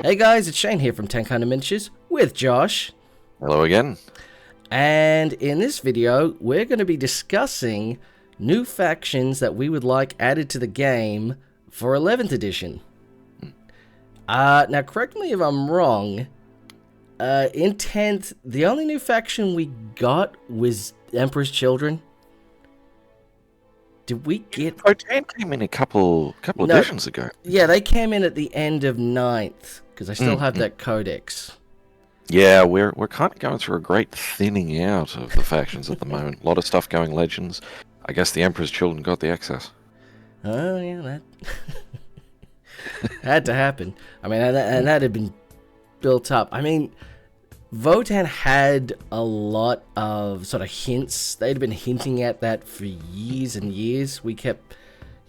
Hey guys, it's Shane here from 10 Kind of Miniatures with Josh. Hello again. And in this video, we're going to be discussing new factions that we would like added to the game for 11th edition. Now, correct me if I'm wrong. In 10th, the only new faction we got was Emperor's Children. Did we get... Votan came in a couple editions ago. Yeah, they came in at the end of 9th, because I still have that codex. Yeah, we're kind of going through a great thinning out of the factions at the moment. A lot of stuff going Legends. I guess the Emperor's Children got the access. Oh, yeah, that had to happen. I mean, and that had been built up. I mean, Votan had a lot of sort of hints. They'd been hinting at that for years and years. We kept,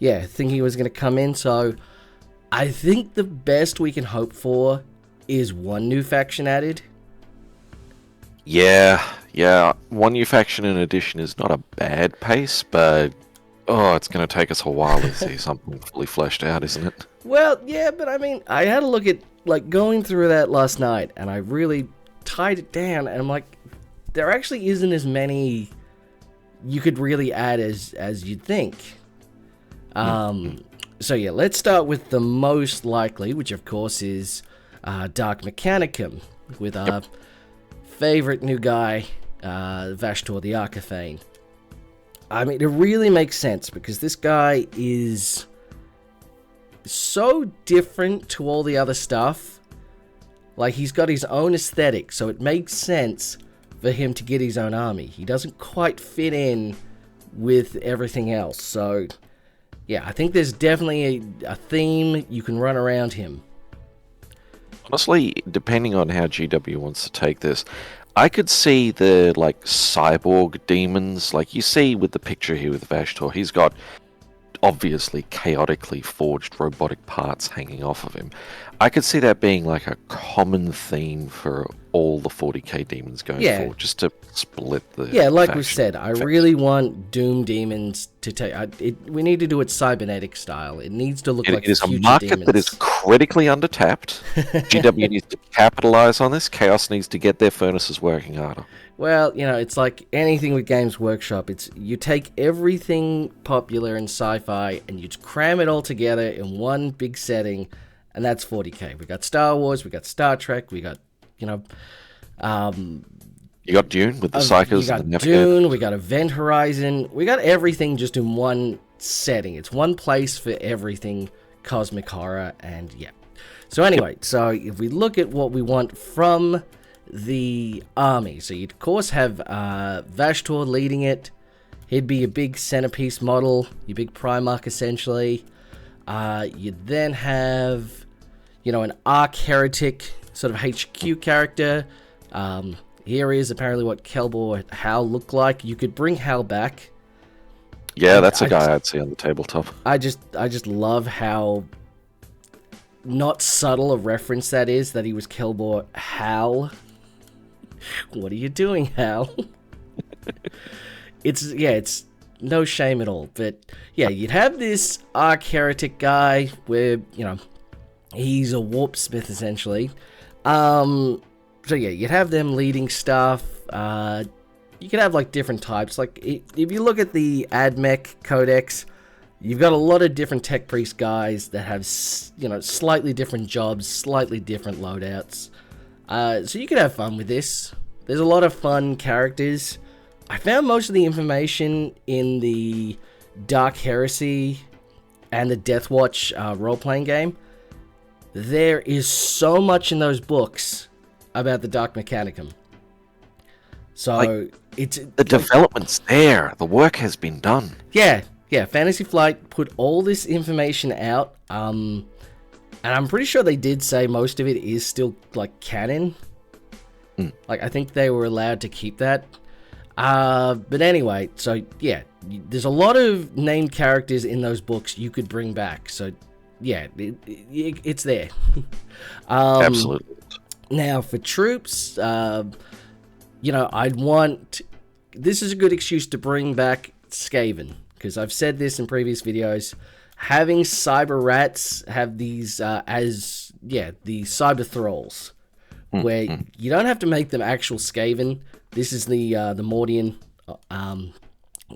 thinking it was going to come in. So I think the best we can hope for is one new faction added. Yeah. One new faction in addition is not a bad pace, but it's going to take us a while to see something fully fleshed out, isn't it? Well, yeah, but I mean, I had to look at, going through that last night, and I really tied it down, and I'm like, there actually isn't as many you could really add as you'd think. So yeah, let's start with the most likely, which of course is Dark Mechanicum, with our favorite new guy, Vashtor the Arcathane. I mean, it really makes sense, because this guy is so different to all the other stuff. Like, he's got his own aesthetic, so it makes sense for him to get his own army. He doesn't quite fit in with everything else. So, yeah, I think there's definitely a theme you can run around him. Honestly, depending on how GW wants to take this, I could see the, cyborg demons, like you see with the picture here with Vashtor. He's got obviously chaotically forged robotic parts hanging off of him. I could see that being like a common theme for all the 40k demons going forward, just to split the we said, I really want Doom demons to take... we need to do it cybernetic style. It needs to look like it is future a market demons. that is critically undertapped. GW needs to capitalize on this. Chaos needs to get their furnaces working harder. Well, it's like anything with Games Workshop. It's you take everything popular in sci-fi and you cram it all together in one big setting, and that's 40k. We got Star Wars, we got Star Trek, we got, you got Dune with the Psychers. You got Dune, we got Event Horizon. We got everything just in one setting. It's one place for everything cosmic horror, and So anyway, so if we look at what we want from the army, so you'd of course have Vashtor leading it. He'd be a big centerpiece model, your big Primarch essentially. You'd then have, an Arc Heretic sort of HQ character. Here is apparently what Kelbor Hal looked like. You could bring Hal back. Yeah, that's a guy I'd see on the tabletop. I just love how not subtle a reference that is, that he was Kelbor Hal. What are you doing, Hal? It's no shame at all. But yeah, you'd have this Arc Heretic guy where, he's a warp smith essentially. So yeah, you'd have them leading stuff. You could have different types. If you look at the AdMech Codex, you've got a lot of different tech priest guys that have slightly different jobs, slightly different loadouts. So you could have fun with this. There's a lot of fun characters. I found most of the information in the Dark Heresy and the Deathwatch role-playing game. There is so much in those books about the Dark Mechanicum. So it's... The development's there. The work has been done. Yeah. Fantasy Flight put all this information out. And I'm pretty sure they did say most of it is still, canon. I think they were allowed to keep that. But anyway, so, yeah. There's a lot of named characters in those books you could bring back. So, yeah, it's there. Absolutely. Now, for troops, I'd want... This is a good excuse to bring back Skaven, because I've said this in previous videos. Having cyber rats have these as the cyber thralls, where you don't have to make them actual Skaven. This is the Mordian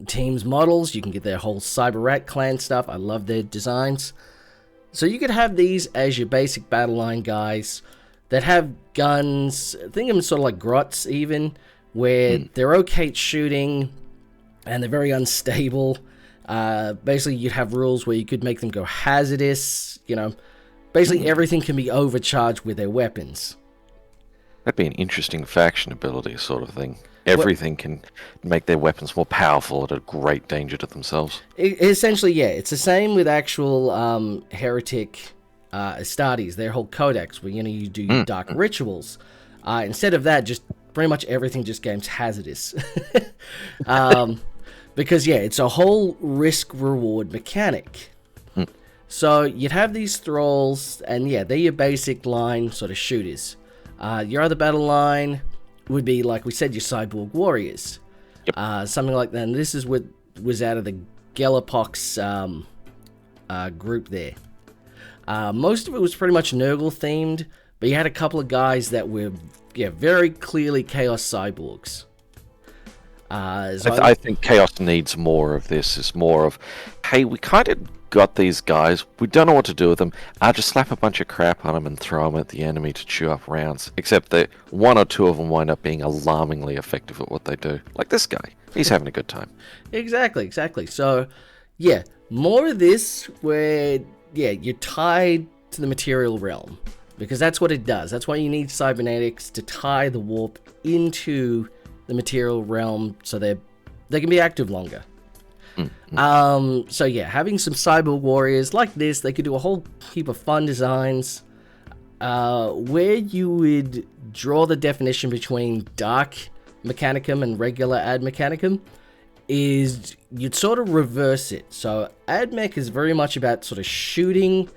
team's models. You can get their whole Cyber Rat clan stuff. I love their designs. So you could have these as your basic battle line guys that have guns. Think of them sort of like grots even, where they're okay at shooting and they're very unstable. Basically, you'd have rules where you could make them go hazardous. Basically everything can be overcharged with their weapons. That'd be an interesting faction ability sort of thing. Everything can make their weapons more powerful at a great danger to themselves. Essentially, yeah. It's the same with actual heretic Astartes, their whole codex, where you do your dark rituals. Instead of that, just pretty much everything just games hazardous. Because, yeah, it's a whole risk-reward mechanic. So you'd have these thralls, and yeah, they're your basic line sort of shooters. Your other battle line would be, like we said, your cyborg warriors. Yep. Something like that. And this is what was out of the Galapox group there. Most of it was pretty much Nurgle themed, but you had a couple of guys that were very clearly Chaos cyborgs. I think Chaos needs more of this. It's more of, hey, we kind of got these guys, we don't know what to do with them, I'll just slap a bunch of crap on them and throw them at the enemy to chew up rounds, except that one or two of them wind up being alarmingly effective at what they do. Like this guy, he's having a good time. Exactly. So, yeah, more of this where, you're tied to the material realm, because that's what it does. That's why you need cybernetics to tie the warp into the material realm so they can be active longer. So yeah, having some cyber warriors like this, they could do a whole heap of fun designs. Where you would draw the definition between dark mechanicum and regular ad mechanicum is you'd sort of reverse it. So ad mech is very much about sort of shooting,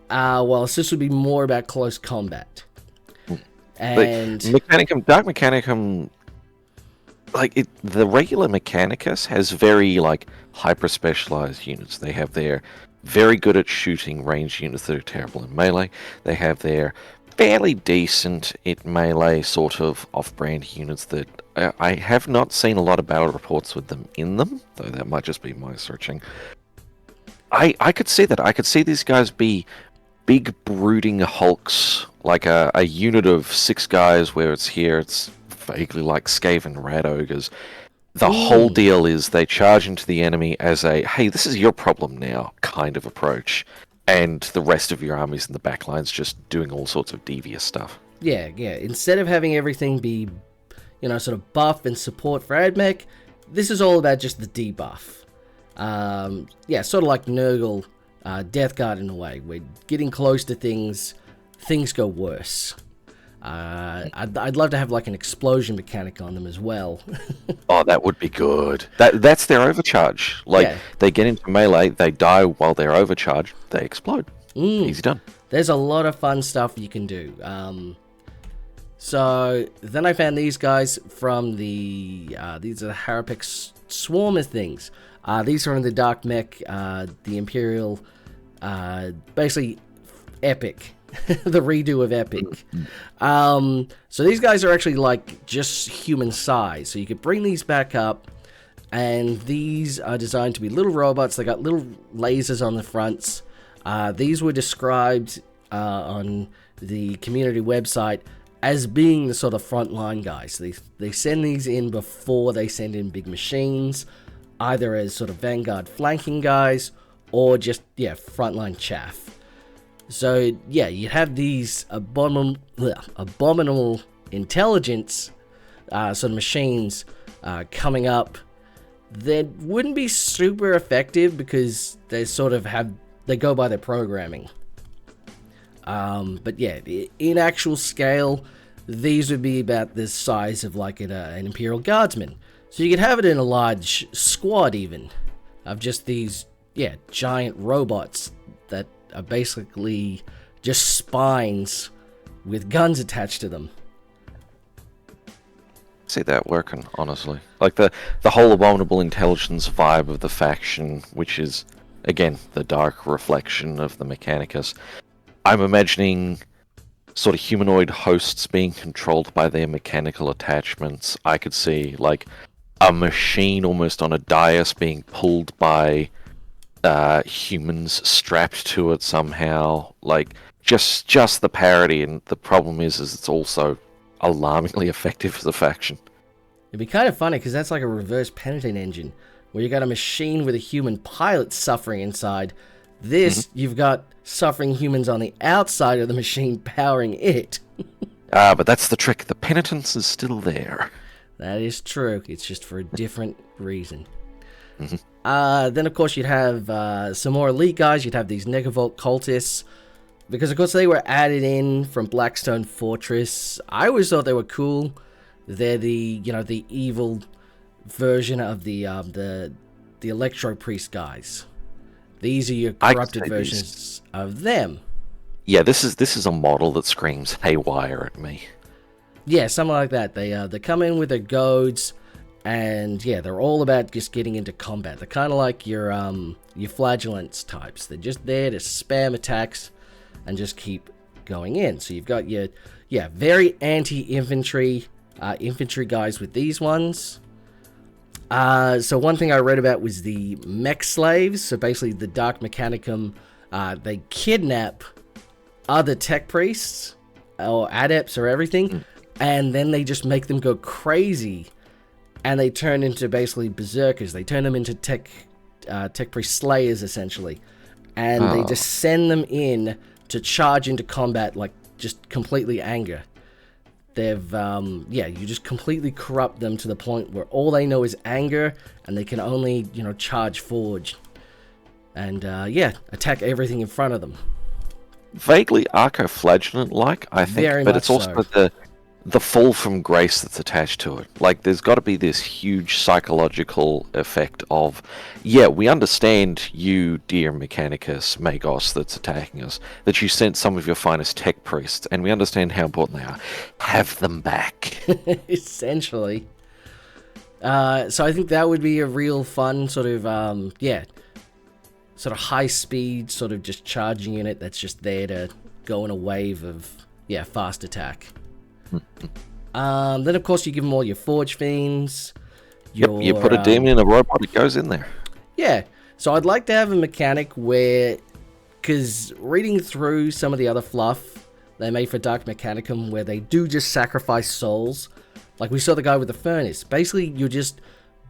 whilst this would be more about close combat. And Dark mechanicum, the regular Mechanicus has very hyper specialized units. They have their very good at shooting ranged units that are terrible in melee. They have their fairly decent at melee sort of off-brand units that I have not seen a lot of battle reports with them in them, though that might just be my searching. I could see that. I could see these guys be big brooding hulks, like a unit of 6 guys where it's vaguely like Skaven rat ogres. The whole deal is they charge into the enemy as a, hey, this is your problem now kind of approach, and the rest of your armies in the backlines just doing all sorts of devious stuff. Yeah. Instead of having everything be, sort of buff and support for AdMech, this is all about just the debuff. Sort of like Nurgle, Death Guard in a way, where getting close to things go worse. I'd love to have an explosion mechanic on them as well. Oh, that would be good. That's their overcharge. They get into melee, they die while they're overcharged, they explode. Easy done. There's a lot of fun stuff you can do. So then I found these guys from these are the Harapix Swarmer things. These are in the Dark Mech, the Imperial, basically Epic. The redo of Epic. So these guys are actually just human size. So you could bring these back up, and these are designed to be little robots. They got little lasers on the fronts. These were described on the community website as being the sort of frontline guys. They send these in before they send in big machines, either as sort of vanguard flanking guys or just frontline chaff. So, you'd have these abominable intelligence sort of machines coming up that wouldn't be super effective because they they go by their programming. But in actual scale, these would be about the size of an Imperial Guardsman. So you could have it in a large squad even of just these, giant robots that are basically just spines with guns attached to them. See that working, honestly. The whole abominable intelligence vibe of the faction, which is, again, the dark reflection of the Mechanicus. I'm imagining sort of humanoid hosts being controlled by their mechanical attachments. I could see like a machine almost on a dais being pulled by humans strapped to it somehow. Like just the parody, and the problem is it's also alarmingly effective as a faction. It'd be kind of funny because that's like a reverse Penitent engine, where you got a machine with a human pilot suffering inside. This, you've got suffering humans on the outside of the machine powering it. But that's the trick. The penitence is still there. That is true. It's just for a different reason. Then, of course, you'd have some more elite guys. You'd have these Negavolt cultists. Because, of course, they were added in from Blackstone Fortress. I always thought they were cool. They're the evil version of the Electro Priest guys. These are your corrupted versions of them. Yeah, this is a model that screams haywire at me. Yeah, something like that. They come in with their goads, and yeah, they're all about just getting into combat. They're kind of like your flagellants types. They're just there to spam attacks and just keep going in. So you've got your very anti-infantry infantry guys with these ones. So one thing I read about was the mech slaves. So basically the Dark Mechanicum, they kidnap other tech priests or adepts or everything, and then they just make them go crazy, and they turn into basically berserkers. They turn them into tech priest slayers essentially, and they just send them in to charge into combat like just completely anger. They've you just completely corrupt them to the point where all they know is anger, and they can only charge forward and attack everything in front of them. Vaguely arco-flagellant-like, I think, Very but much it's also so. the fall from grace that's attached to it. Like, there's got to be this huge psychological effect of, yeah, we understand you, dear Mechanicus, Magos, that's attacking us, that you sent some of your finest tech priests, and we understand how important they are. Have them back. Essentially. So I think that would be a real fun sort of, sort of high speed, sort of just charging unit that's just there to go in a wave of, fast attack. Then of course you give them all your Forge Fiends. You put a demon in a robot, it goes in there. Yeah, so I'd like to have a mechanic where, because reading through some of the other fluff they made for Dark Mechanicum, where they do just sacrifice souls, like we saw the guy with the furnace. Basically, you're just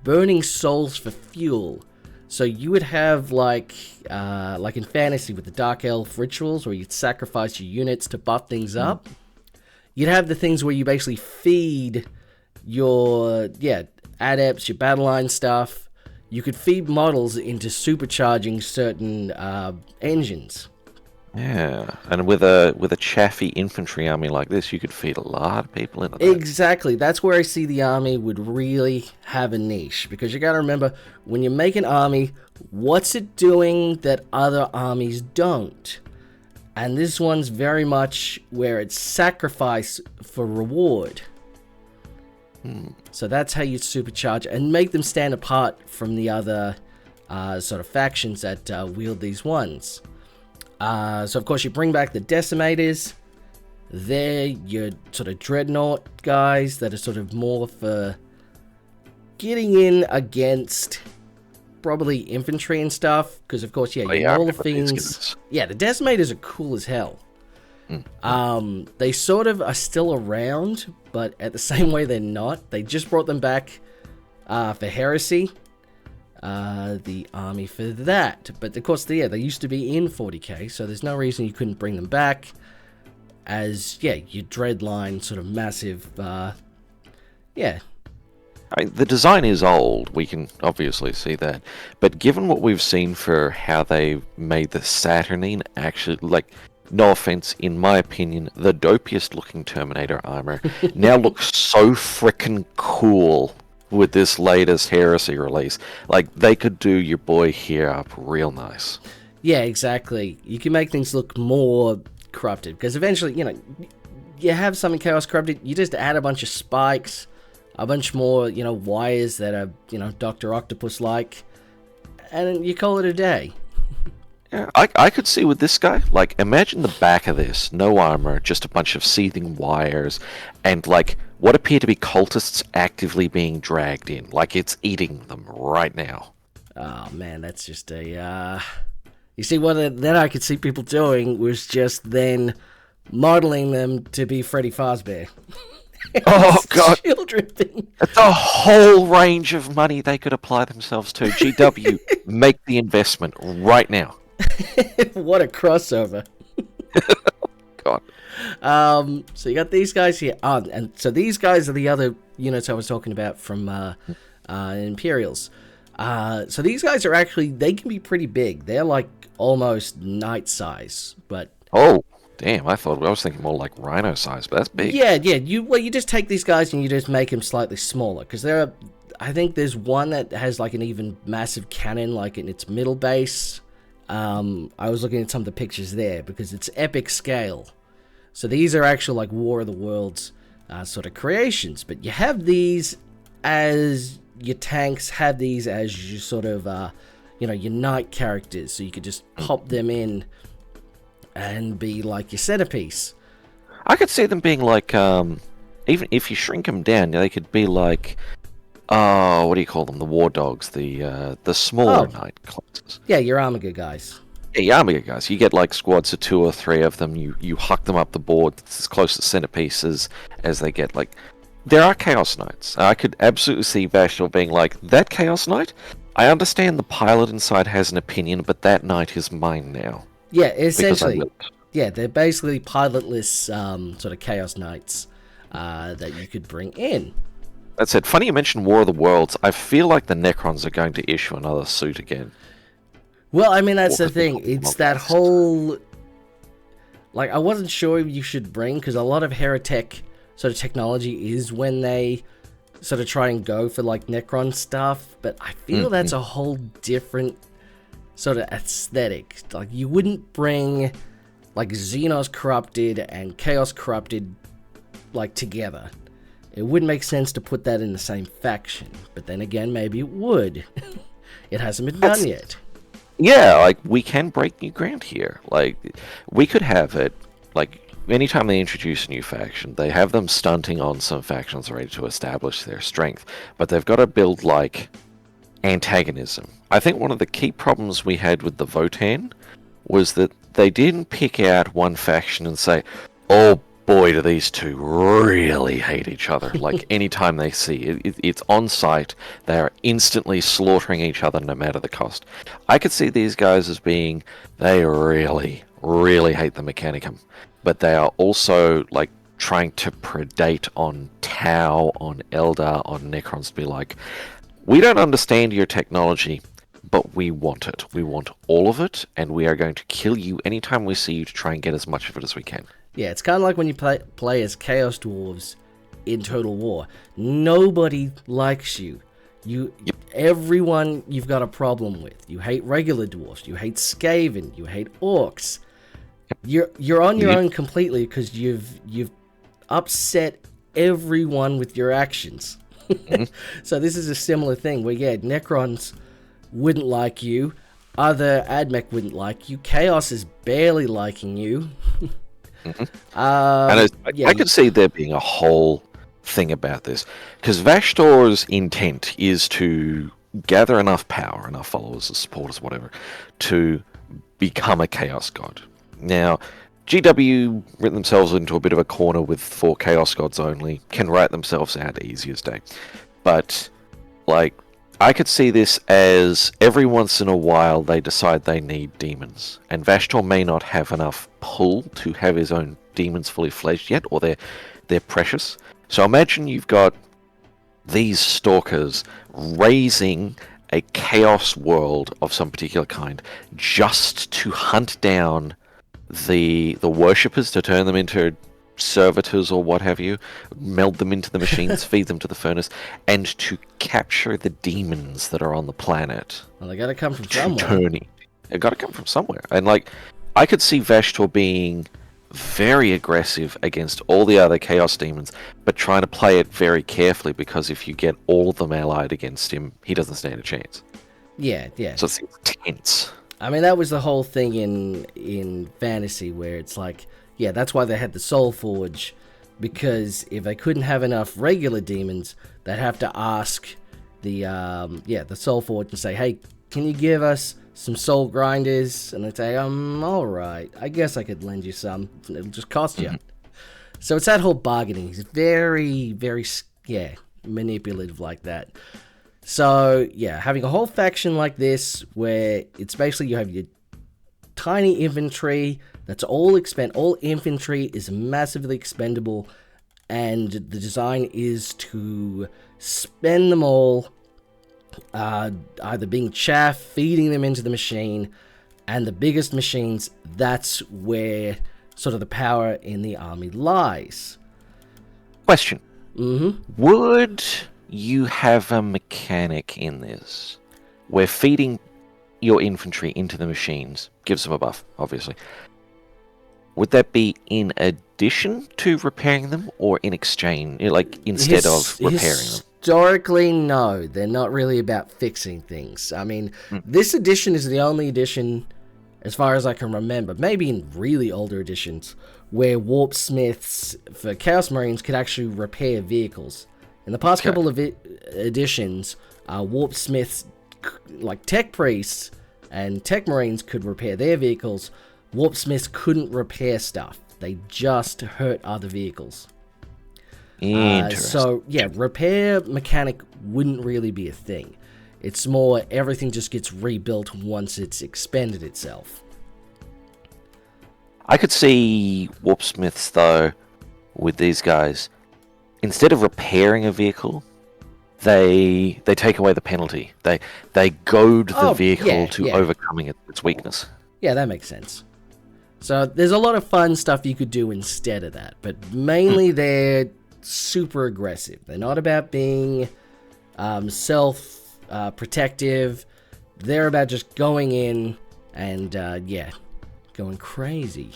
burning souls for fuel. So you would have like in fantasy with the Dark Elf rituals, where you'd sacrifice your units to buff things up. You'd have the things where you basically feed your adepts, your battle line stuff. You could feed models into supercharging certain engines. Yeah, and with a chaffy infantry army like this, you could feed a lot of people into that. Exactly. That's where I see the army would really have a niche. Because you got to remember, when you make an army, what's it doing that other armies don't? And this one's very much where it's sacrifice for reward. So that's how you supercharge and make them stand apart from the other sort of factions that wield these ones. So of course you bring back the Decimators. They're your sort of Dreadnought guys that are sort of more for getting in against probably infantry and stuff. Because of course, your Maul Fiends. Yeah, the Decimators are cool as hell. They sort of are still around, but at the same way they're not. They just brought them back for Heresy. The army for that. But of course, they used to be in 40k, so there's no reason you couldn't bring them back as, your Dreadline sort of massive, The design is old, we can obviously see that. But given what we've seen for how they made the Saturnine, actually, like, no offense, in my opinion, the dopiest looking Terminator armor now looks so frickin' cool with this latest Heresy release. Like, they could do your boy here up real nice. Yeah, exactly. You can make things look more corrupted, because eventually, you have something Chaos Corrupted, you just add a bunch of spikes, a bunch more, wires that are, Dr. Octopus-like, and you call it a day. Yeah, I could see with this guy, like, imagine the back of this, no armor, just a bunch of seething wires, and, like, what appear to be cultists actively being dragged in, like it's eating them right now. Oh man, that's just a. You see, what then I could see people doing was just then modeling them to be Freddy Fazbear. Oh, God. Children thing. It's a whole range of money they could apply themselves to. GW, make the investment right now. What a crossover. God. So you got these guys here. And so these guys are the other units I was talking about from Imperials. So these guys are actually, they can be pretty big. They're like almost knight size, but... Oh, damn, I was thinking more like rhino size, but that's big. Yeah, you just take these guys and you just make them slightly smaller, because I think there's one that has like an even massive cannon, like in its middle base. I was looking at some of the pictures there, because it's epic scale. So these are actual like War of the Worlds sort of creations, but you have these as your tanks, have these as your sort of, your knight characters, so you could just pop them in and be like your centerpiece. I could see them being like, even if you shrink them down, they could be like, what do you call them? The war dogs, the smaller knight classes. Yeah, your Armiger guys. Yeah, your Armiger guys. You get like squads of 2 or 3 of them. You huck them up the board. It's as close to centerpieces as they get. Like, there are Chaos Knights. I could absolutely see Vashtor being like, that Chaos Knight? I understand the pilot inside has an opinion, but that knight is mine now. Yeah, essentially. Yeah, they're basically pilotless sort of Chaos Knights that you could bring in. That said, funny you mentioned War of the Worlds. I feel like the Necrons are going to issue another suit again. Well, I mean, that's the thing. It's that whole... Like, I wasn't sure you should bring, because a lot of Heretic sort of technology is when they sort of try and go for, like, Necron stuff, but I feel that's a whole different sort of aesthetic. Like, you wouldn't bring, like, Xenos Corrupted and Chaos Corrupted, like, together. It wouldn't make sense to put that in the same faction, but then again, maybe it would. It hasn't been done yet. Yeah, like, we can break new ground here. Like, we could have it, like, anytime they introduce a new faction, they have them stunting on some factions ready to establish their strength, but they've got to build, like, antagonism. I think one of the key problems we had with the Votan was that they didn't pick out one faction and say, oh boy, do these two really hate each other. Like, anytime they see it's on site, they are instantly slaughtering each other no matter the cost. I could see these guys as being, they really, really hate the Mechanicum, but they are also, like, trying to predate on Tau, on Eldar, on Necrons, to be like, we don't understand your technology, but we want it. We want all of it, and we are going to kill you anytime we see you to try and get as much of it as we can. Yeah, it's kind of like when you play as Chaos Dwarves in Total War. Nobody likes you. Everyone you've got a problem with. You hate regular dwarves. You hate Skaven. You hate orcs. You're on your own completely because you've upset everyone with your actions. So this is a similar thing where, yeah, Necrons wouldn't like you. Other Admech wouldn't like you. Chaos is barely liking you. I could see there being a whole thing about this, because Vashtor's intent is to gather enough power, enough followers, supporters, whatever, to become a Chaos God. Now, GW written themselves into a bit of a corner with 4 Chaos Gods only, can write themselves out easy as day. But, like, I could see this as every once in a while they decide they need demons, and Vashtor may not have enough pull to have his own demons fully fledged yet, or they're precious. So imagine you've got these stalkers raising a chaos world of some particular kind just to hunt down the worshippers, to turn them into servitors or what have you, meld them into the machines, feed them to the furnace, and to capture the demons that are on the planet. Well, they gotta come from somewhere. They gotta come from somewhere. And, like, I could see Vashtor being very aggressive against all the other Chaos Demons, but trying to play it very carefully, because if you get all of them allied against him, he doesn't stand a chance. Yeah. So it's tense. I mean, that was the whole thing in fantasy, where it's like, yeah, that's why they had the Soul Forge, because if they couldn't have enough regular demons, they'd have to ask the Soul Forge and say, hey, can you give us some soul grinders? And they'd say, all right, I guess I could lend you some. It'll just cost you. So it's that whole bargaining. He's very, very, manipulative like that. So, yeah, having a whole faction like this, where it's basically you have your tiny infantry that's all infantry is massively expendable, and the design is to spend them all, either being chaff, feeding them into the machine, and the biggest machines, that's where sort of the power in the army lies. Question. Mm-hmm. Would you have a mechanic in this where feeding your infantry into the machines gives them a buff, obviously? Would that be in addition to repairing them, or in exchange, like instead of repairing them? Historically, no. They're not really about fixing things. I mean, this edition is the only edition, as far as I can remember, maybe in really older editions, where warp smiths for Chaos Marines could actually repair vehicles. In the past couple of editions, warp smiths, like tech priests and tech marines, could repair their vehicles. Warp smiths couldn't repair stuff. They just hurt other vehicles. Interesting. So, yeah, repair mechanic wouldn't really be a thing. It's more everything just gets rebuilt once it's expended itself. I could see warpsmiths, though, with these guys. Instead of repairing a vehicle, they take away the penalty. They goad the vehicle to overcoming its weakness. Yeah, that makes sense. So there's a lot of fun stuff you could do instead of that, but mainly they're super aggressive. They're not about being self-protective. They're about just going in and, going crazy.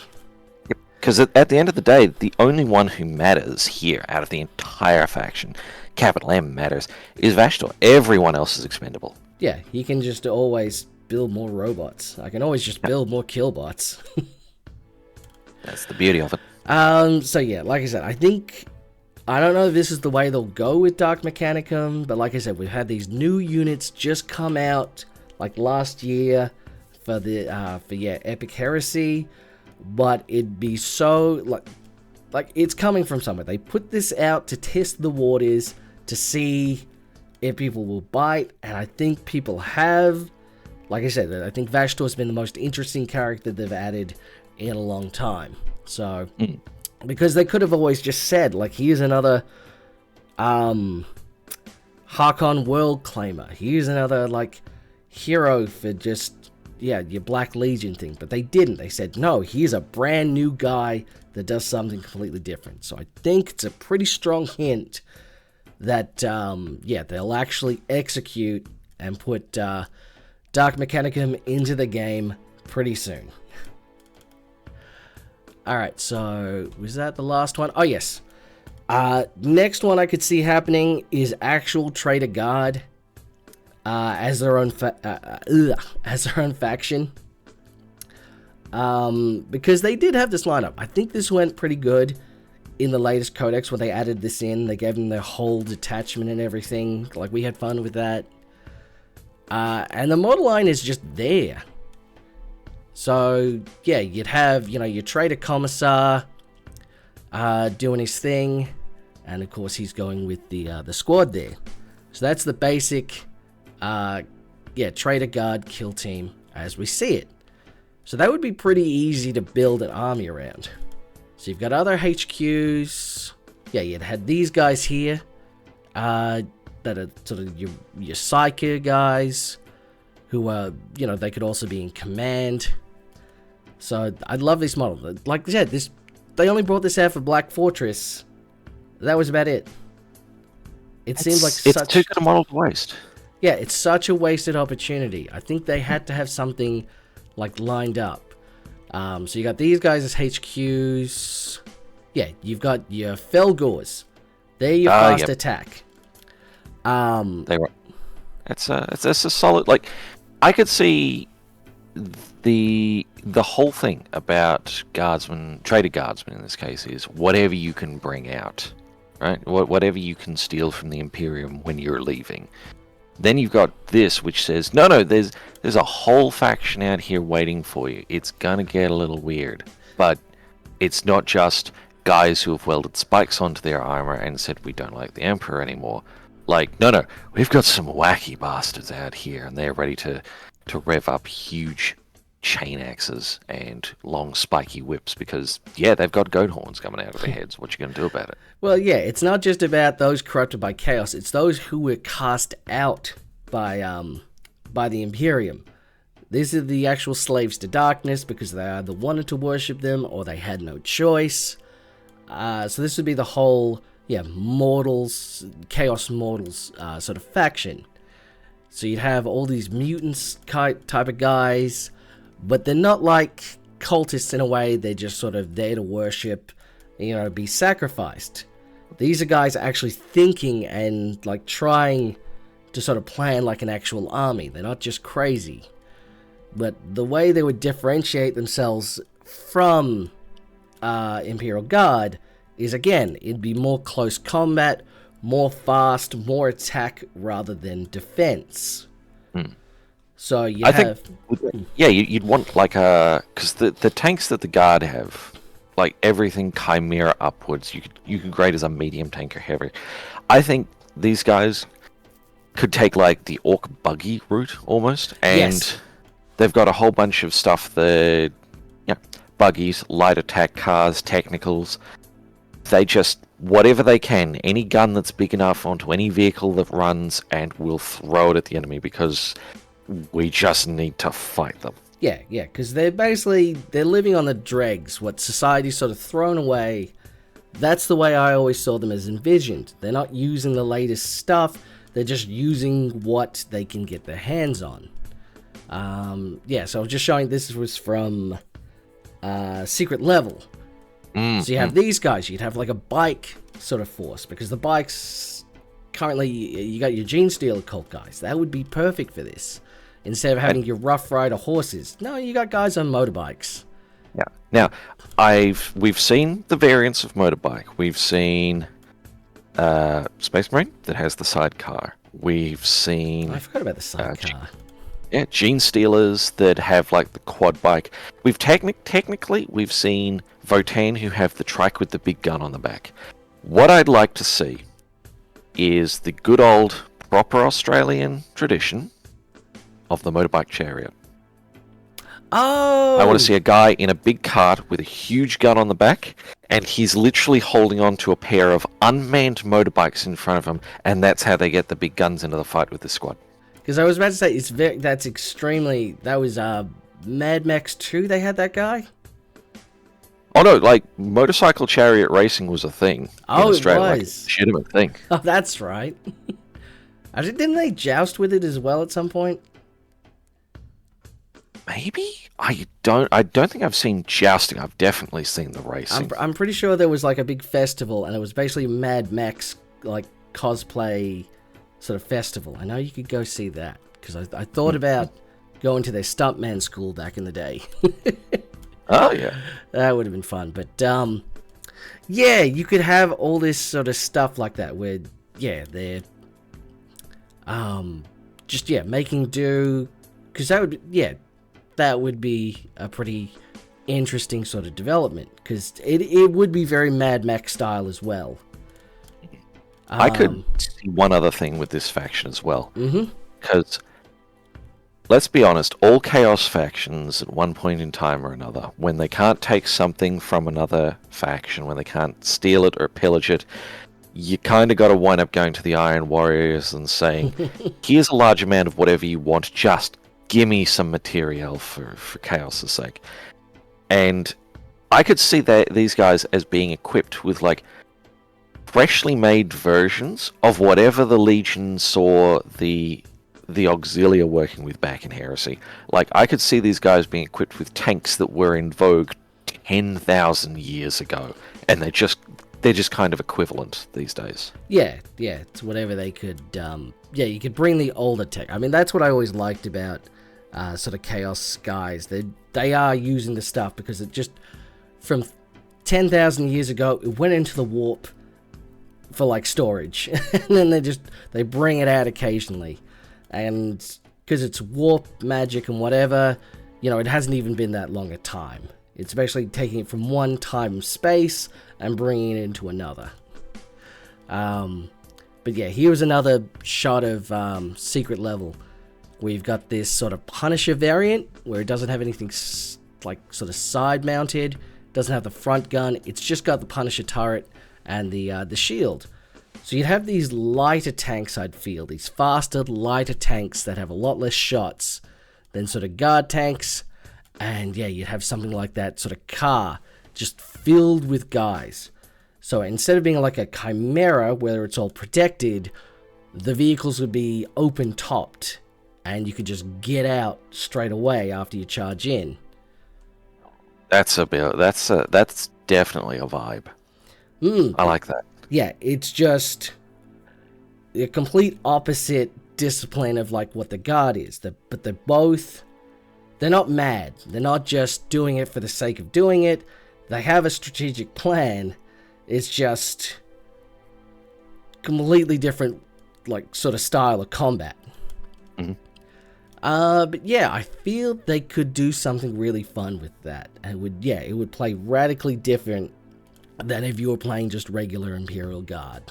Because at the end of the day, the only one who matters here out of the entire faction, capital M matters, is Vashtor. Everyone else is expendable. Yeah, he can just always build more robots. I can always just build more killbots. That's the beauty of it. So yeah, like I said, I don't know if this is the way they'll go with Dark Mechanicum, but like I said, we've had these new units just come out, like last year, for the Epic Heresy, but it'd be so, like it's coming from somewhere. They put this out to test the waters, to see if people will bite, and I think people have. Like I said, I think Vashtor's been the most interesting character they've added in a long time. So, because they could have always just said, like, here's another Harkon World Claimer. Here's another, like, hero for just, your Black Legion thing. But they didn't. They said, no, here's a brand new guy that does something completely different. So I think it's a pretty strong hint that, they'll actually execute and put Dark Mechanicum into the game pretty soon. Alright, so was that the last one? Oh, yes. Next one I could see happening is actual Traitor Guard as their own faction. Because they did have this lineup. I think this went pretty good in the latest codex when they added this in. They gave them their whole detachment and everything. Like, we had fun with that. And the model line is just there. So, yeah, you'd have, your Traitor Commissar doing his thing. And, of course, he's going with the squad there. So that's the basic, Traitor Guard kill team as we see it. So that would be pretty easy to build an army around. So you've got other HQs. Yeah, you'd had these guys here. That are sort of your Psyker guys. Who are, they could also be in command. So, I love this model. Like I said, they only brought this out for Black Fortress. That was about it. It seemed like it's too good a model to waste. Yeah, it's such a wasted opportunity. I think they had to have something, like, lined up. So, you got these guys as HQs. Yeah, you've got your Felgors. They're your fast attack. They were. It's a solid, like, I could see the whole thing about guardsmen, trader guardsmen in this case, is whatever you can bring out, right? Whatever you can steal from the Imperium when you're leaving. Then you've got this, which says, no, there's a whole faction out here waiting for you. It's gonna get a little weird, but it's not just guys who have welded spikes onto their armor and said we don't like the Emperor anymore. Like, no, we've got some wacky bastards out here, and they're ready to rev up huge chain axes and long spiky whips because, yeah, they've got goat horns coming out of their heads. What you going to do about it? Well, yeah, it's not just about those corrupted by chaos. It's those who were cast out by the Imperium. These are the actual slaves to darkness because they either wanted to worship them or they had no choice. So this would be the whole, mortals, chaos mortals sort of faction. So you'd have all these mutants type of guys, but they're not like cultists in a way. They're just sort of there to worship, be sacrificed. These are guys actually thinking and like trying to sort of plan like an actual army. They're not just crazy. But the way they would differentiate themselves from Imperial Guard is, again, it'd be more close combat, more fast, more attack rather than defense. So you'd want like because the tanks that the Guard have, like everything Chimera upwards, you could grade as a medium tank or heavy. I think these guys could take like the Orc buggy route almost, and they've got a whole bunch of stuff that, buggies, light attack cars, technicals. They just, whatever they can, any gun that's big enough onto any vehicle that runs, and we'll throw it at the enemy because we just need to fight them. Yeah, because they're living on the dregs, what society's sort of thrown away. That's the way I always saw them as envisioned. They're not using the latest stuff, they're just using what they can get their hands on. So I was just showing this was from Secret Level. So you have these guys, you'd have like a bike sort of force, because the bikes, currently you got your Gene Stealer cult guys. That would be perfect for this. Instead of having your Rough Rider horses, no, you got guys on motorbikes. Yeah. Now, we've seen the variants of motorbike. We've seen Space Marine that has the sidecar. We've seen... I forgot about the sidecar. Gene Stealers that have like the quad bike. We've technically we've seen Votan who have the trike with the big gun on the back. What I'd like to see is the good old proper Australian tradition of the motorbike chariot. Oh! I want to see a guy in a big cart with a huge gun on the back, and he's literally holding on to a pair of unmanned motorbikes in front of him, and that's how they get the big guns into the fight with the squad. Because I was about to say, that was Mad Max 2, they had that guy? Oh no, like, motorcycle chariot racing was a thing in Australia. It was. Like, legitimate thing. Oh, that's right. Didn't they joust with it as well at some point? Maybe? I don't think I've seen jousting. I've definitely seen the racing. I'm pretty sure there was like a big festival, and it was basically Mad Max, like, cosplay sort of festival. I know you could go see that, because I thought about going to their stuntman school back in the day. Oh, yeah. That would have been fun. But, you could have all this sort of stuff like that, where, they're, making do, because that would be a pretty interesting sort of development, because it would be very Mad Max style as well. I could see one other thing with this faction as well. Because, let's be honest, all Chaos factions at one point in time or another, when they can't take something from another faction, when they can't steal it or pillage it, you kind of got to wind up going to the Iron Warriors and saying, here's a large amount of whatever you want, just give me some material for Chaos' sake. And I could see these guys as being equipped with, like, freshly made versions of whatever the Legion saw the Auxilia working with back in Heresy. Like, I could see these guys being equipped with tanks that were in vogue 10,000 years ago, and they're just kind of equivalent these days. Yeah, it's whatever they could, you could bring the older tech. I mean, that's what I always liked about sort of chaos guys. They are using the stuff because it just from 10,000 years ago it went into the warp for like storage, and then they bring it out occasionally, and because it's warp magic and whatever, it hasn't even been that long a time. It's basically taking it from one time and space and bringing it into another. But yeah, here was another shot of secret level. We've got this sort of Punisher variant where it doesn't have anything like sort of side mounted, doesn't have the front gun. It's just got the Punisher turret and the shield. So you'd have these lighter tanks, I'd feel, these faster, lighter tanks that have a lot less shots than sort of guard tanks. And yeah, you'd have something like that sort of car just filled with guys. So instead of being like a Chimera where it's all protected, the vehicles would be open topped and you could just get out straight away after you charge in. That's definitely a vibe. I like that. Yeah, it's just a complete opposite discipline of like what the guard is. But they're not mad. They're not just doing it for the sake of doing it. They have a strategic plan. It's just completely different, like, sort of style of combat. Mm-hmm. But yeah, I feel they could do something really fun with that. And it would play radically different than if you were playing just regular Imperial Guard.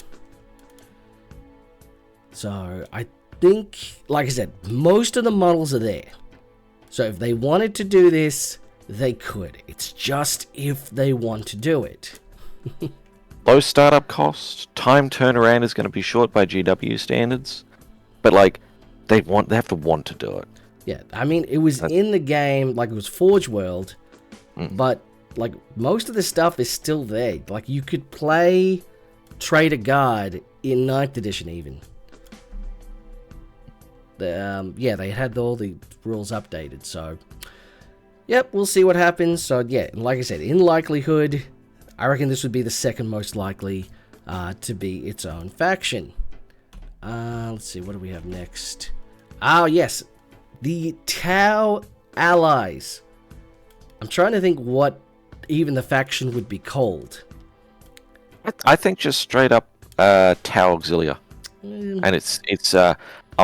So I think, like I said, most of the models are there. So if they wanted to do this, they could. It's just if they want to do it. Low startup cost, time turnaround is going to be short by GW standards, but like they have to want to do it. Yeah, I mean it was in the game, like it was Forge World, but like most of the stuff is still there. Like you could play Trader Guard in 9th edition even. They had all the rules updated, so yep, we'll see what happens. So yeah, like I said, in likelihood, I reckon this would be the second most likely to be its own faction. Let's see, what do we have next? Oh yes, the Tau Allies. I'm trying to think what even the faction would be called. I think just straight up Tau Auxilia. And it's a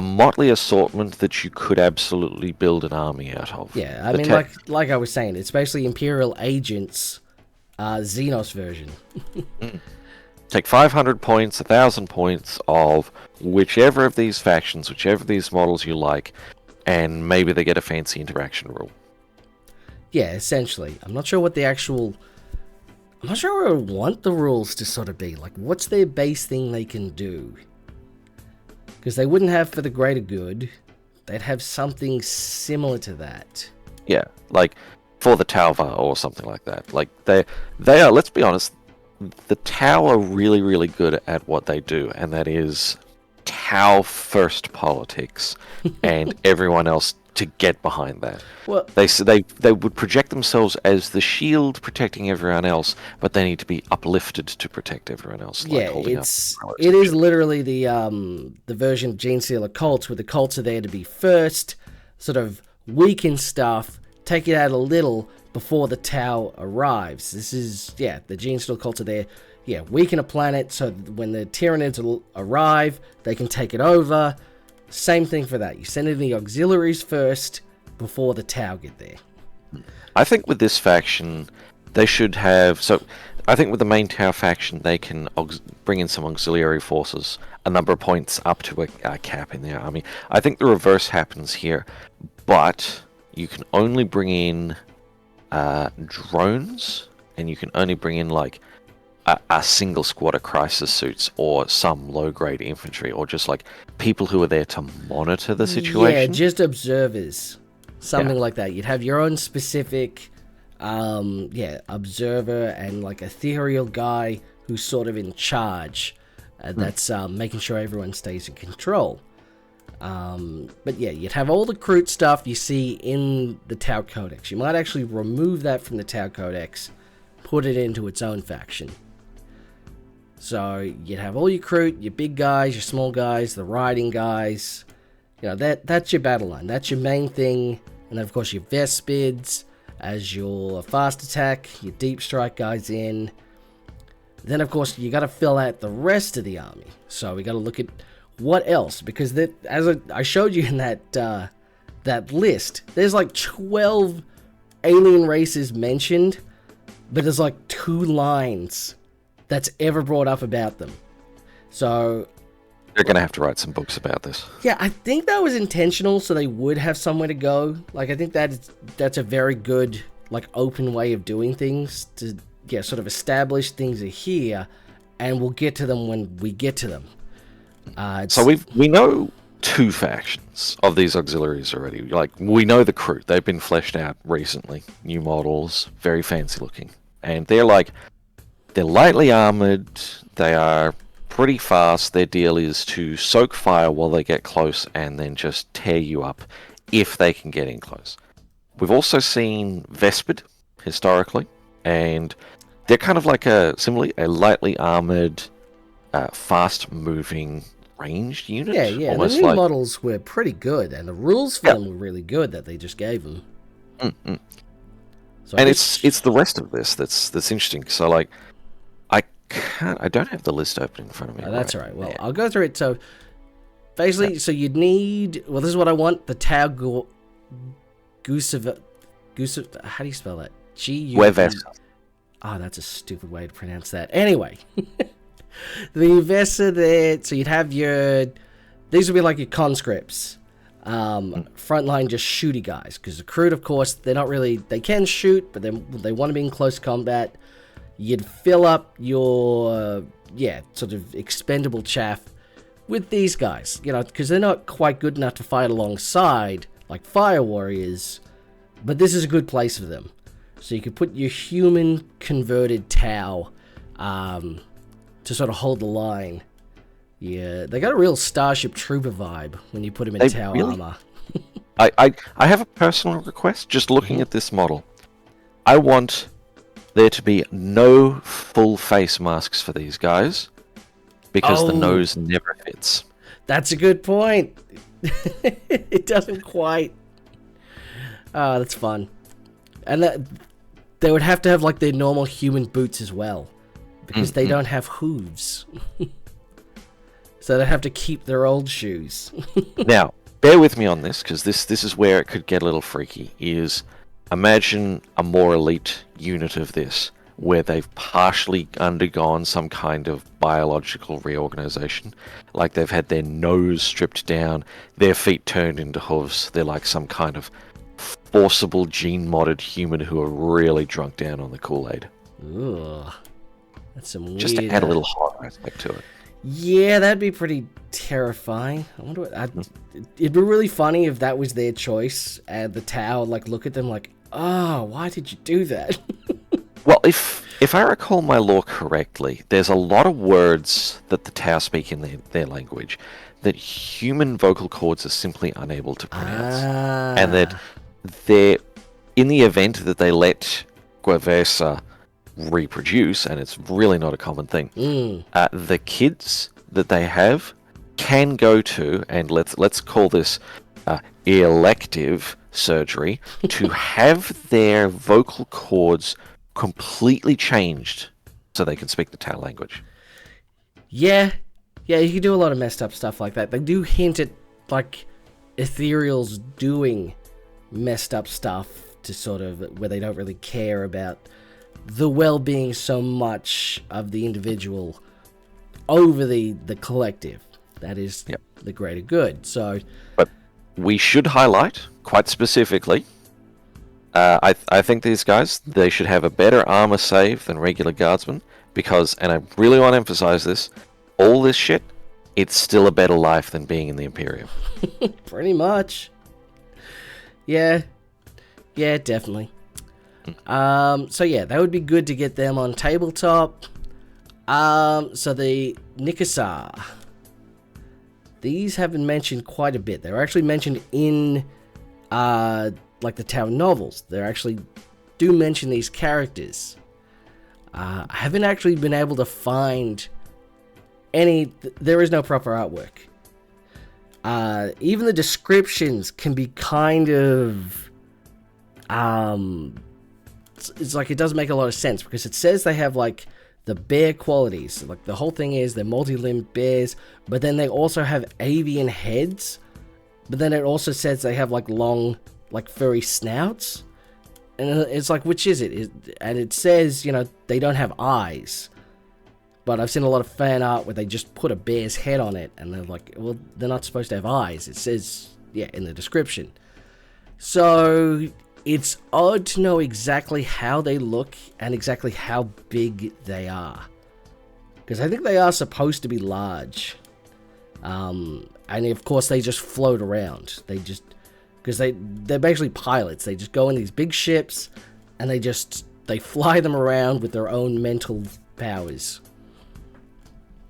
motley assortment that you could absolutely build an army out of. Yeah, I mean, like I was saying, it's basically Imperial Agents, Xenos version. Take 500 points, 1,000 points of whichever of these factions, whichever of these models you like, and maybe they get a fancy interaction rule. Yeah, essentially. I'm not sure what I want the rules to sort of be. Like, what's their base thing they can do? Because they wouldn't have for the greater good. They'd have something similar to that. Yeah, like for the Tauva or something like that. Like they are, let's be honest, the Tau are really, really good at what they do, and that is Tau first politics, and everyone else to get behind that. Well, they would project themselves as the shield protecting everyone else, but they need to be uplifted to protect everyone else. Yeah, it is literally the version of Gene Stealer cults, where the cults are there to be first, sort of weaken stuff, take it out a little before the Tau arrives. This is, the Gene Stealer cults are there, weaken a planet so when the Tyranids arrive, they can take it over. Same thing for that. You send in the auxiliaries first before the Tau get there. I think with this faction, they should have... So, I think with the main Tau faction, they can bring in some auxiliary forces, a number of points up to a cap in their army. I think the reverse happens here, but you can only bring in drones, and you can only bring in, like, a single squad of crisis suits or some low-grade infantry, or just like people who are there to monitor the situation. Yeah, just observers. Something like that. You'd have your own specific observer and like ethereal guy who's sort of in charge. That's making sure everyone stays in control. But yeah, you'd have all the Kroot stuff you see in the Tau Codex. You might actually remove that from the Tau Codex, put it into its own faction. So you'd have all your Kroot, your big guys, your small guys, the riding guys, You know, that's your battle line. That's your main thing. And then, of course, your Vespids as your fast attack, your deep strike guys in. Then, of course, you got to fill out the rest of the army. So we got to look at what else, because as I showed you in that list, there's like 12 alien races mentioned, but there's like 2 lines that's ever brought up about them. So they're gonna have to write some books about this. yeah, I think that was intentional, so they would have somewhere to go. Like, I think that's a very good, like, open way of doing things to, yeah, sort of establish things are here, and we'll get to them when we get to them. So we know 2 factions of these auxiliaries already. Like, we know the crew. They've been fleshed out recently. New models, very fancy looking. And they're lightly armored. They are pretty fast. Their deal is to soak fire while they get close and then just tear you up if they can get in close. We've also seen Vespid historically, and they're kind of like similarly a lightly armored, fast-moving ranged unit. Yeah. The new models were pretty good, and the rules for them were really good that they just gave them. Mm-mm. So and it's the rest of this that's interesting. So, like, I don't have the list open in front of me. Oh, that's all right. Well, I'll go through it. So basically, so you'd need, well, this is what I want, the Tau Gusev, how do you spell that? G-U-E. Oh, that's a stupid way to pronounce that. Anyway, the Vesa there, so you'd have these would be like your conscripts. Frontline just shooty guys, because the crew, of course, they can shoot, but they want to be in close combat. You'd fill up your, sort of expendable chaff with these guys, you know, because they're not quite good enough to fight alongside, like fire warriors, but this is a good place for them. So you could put your human converted Tau to sort of hold the line. Yeah, they got a real Starship Trooper vibe when you put them in Tau armor. I have a personal request, just looking at this model. I want there to be no full face masks for these guys, because the nose never fits. That's a good point. It doesn't quite. Oh, that's fun. And they would have to have like their normal human boots as well, because they don't have hooves. So they have to keep their old shoes. Now, bear with me on this, because this is where it could get a little freaky. Imagine a more elite unit of this, where they've partially undergone some kind of biological reorganization. Like, they've had their nose stripped down, their feet turned into hooves. They're like some kind of forcible gene-modded human who are really drunk down on the Kool-Aid. Ugh. That's some weird... Just to add a little horror aspect to it. Yeah, that'd be pretty terrifying. I wonder what... It'd be really funny if that was their choice, and the Tau would, like, look at them like, oh, why did you do that? Well, if I recall my lore correctly, there's a lot of words that the Tau speak in their language that human vocal cords are simply unable to pronounce. And that they're, in the event that they let Guavesa reproduce, and it's really not a common thing, the kids that they have can go to, and let's call this elective surgery, to have their vocal cords completely changed so they can speak the Tau language. Yeah, you can do a lot of messed up stuff like that. They do hint at, like, Ethereals doing messed up stuff to sort of, where they don't really care about the well-being so much of the individual over the collective. That is the greater good. So, but we should highlight quite specifically, I think these guys, they should have a better armor save than regular guardsmen, because, and I really want to emphasize this, all this shit, it's still a better life than being in the Imperium. Pretty much. Yeah, definitely. So yeah, that would be good to get them on tabletop. So the Nikasar, these have been mentioned quite a bit. They're actually mentioned in like the Tau novels. They actually do mention these characters. I haven't actually been able to find any. There is no proper artwork. Even the descriptions can be kind of it's like it doesn't make a lot of sense because it says they have like the bear qualities. Like the whole thing is they're multi-limbed bears, but then they also have avian heads. But then it also says they have like long, like furry snouts. And it's like, which is it? And it says, they don't have eyes. But I've seen a lot of fan art where they just put a bear's head on it. And they're like, well, they're not supposed to have eyes. It says, in the description. So it's odd to know exactly how they look and exactly how big they are. Because I think they are supposed to be large. And of course they just float around. Because they're basically pilots. They just go in these big ships and they fly them around with their own mental powers.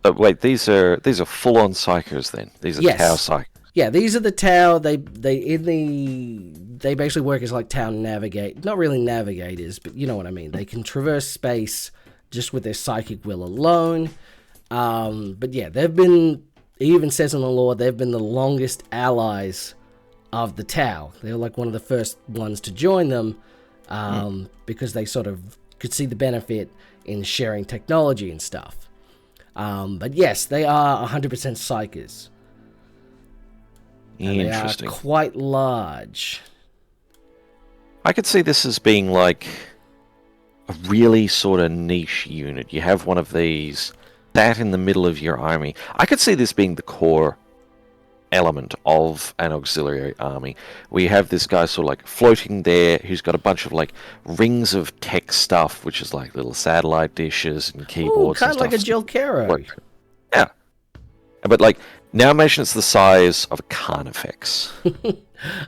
Wait, these are full-on psychers then? These are Tau psychers? Yeah, these are the Tau. They basically work as like Tau not really navigators, but you know what I mean. They can traverse space just with their psychic will alone. But yeah, it even says in the lore, they've been the longest allies of the Tau. They're like one of the first ones to join them because they sort of could see the benefit in sharing technology and stuff. But yes, they are 100% psychers. Interesting. They are quite large. I could see this as being like a really sort of niche unit. You have one of these, that in the middle of your army. I could see this being the core element of an auxiliary army. We have this guy sort of like floating there who's got a bunch of like rings of tech stuff, which is like little satellite dishes and keyboards. Kind of like a Jill Caro. Yeah. But like, now imagine it's the size of a Carnifex.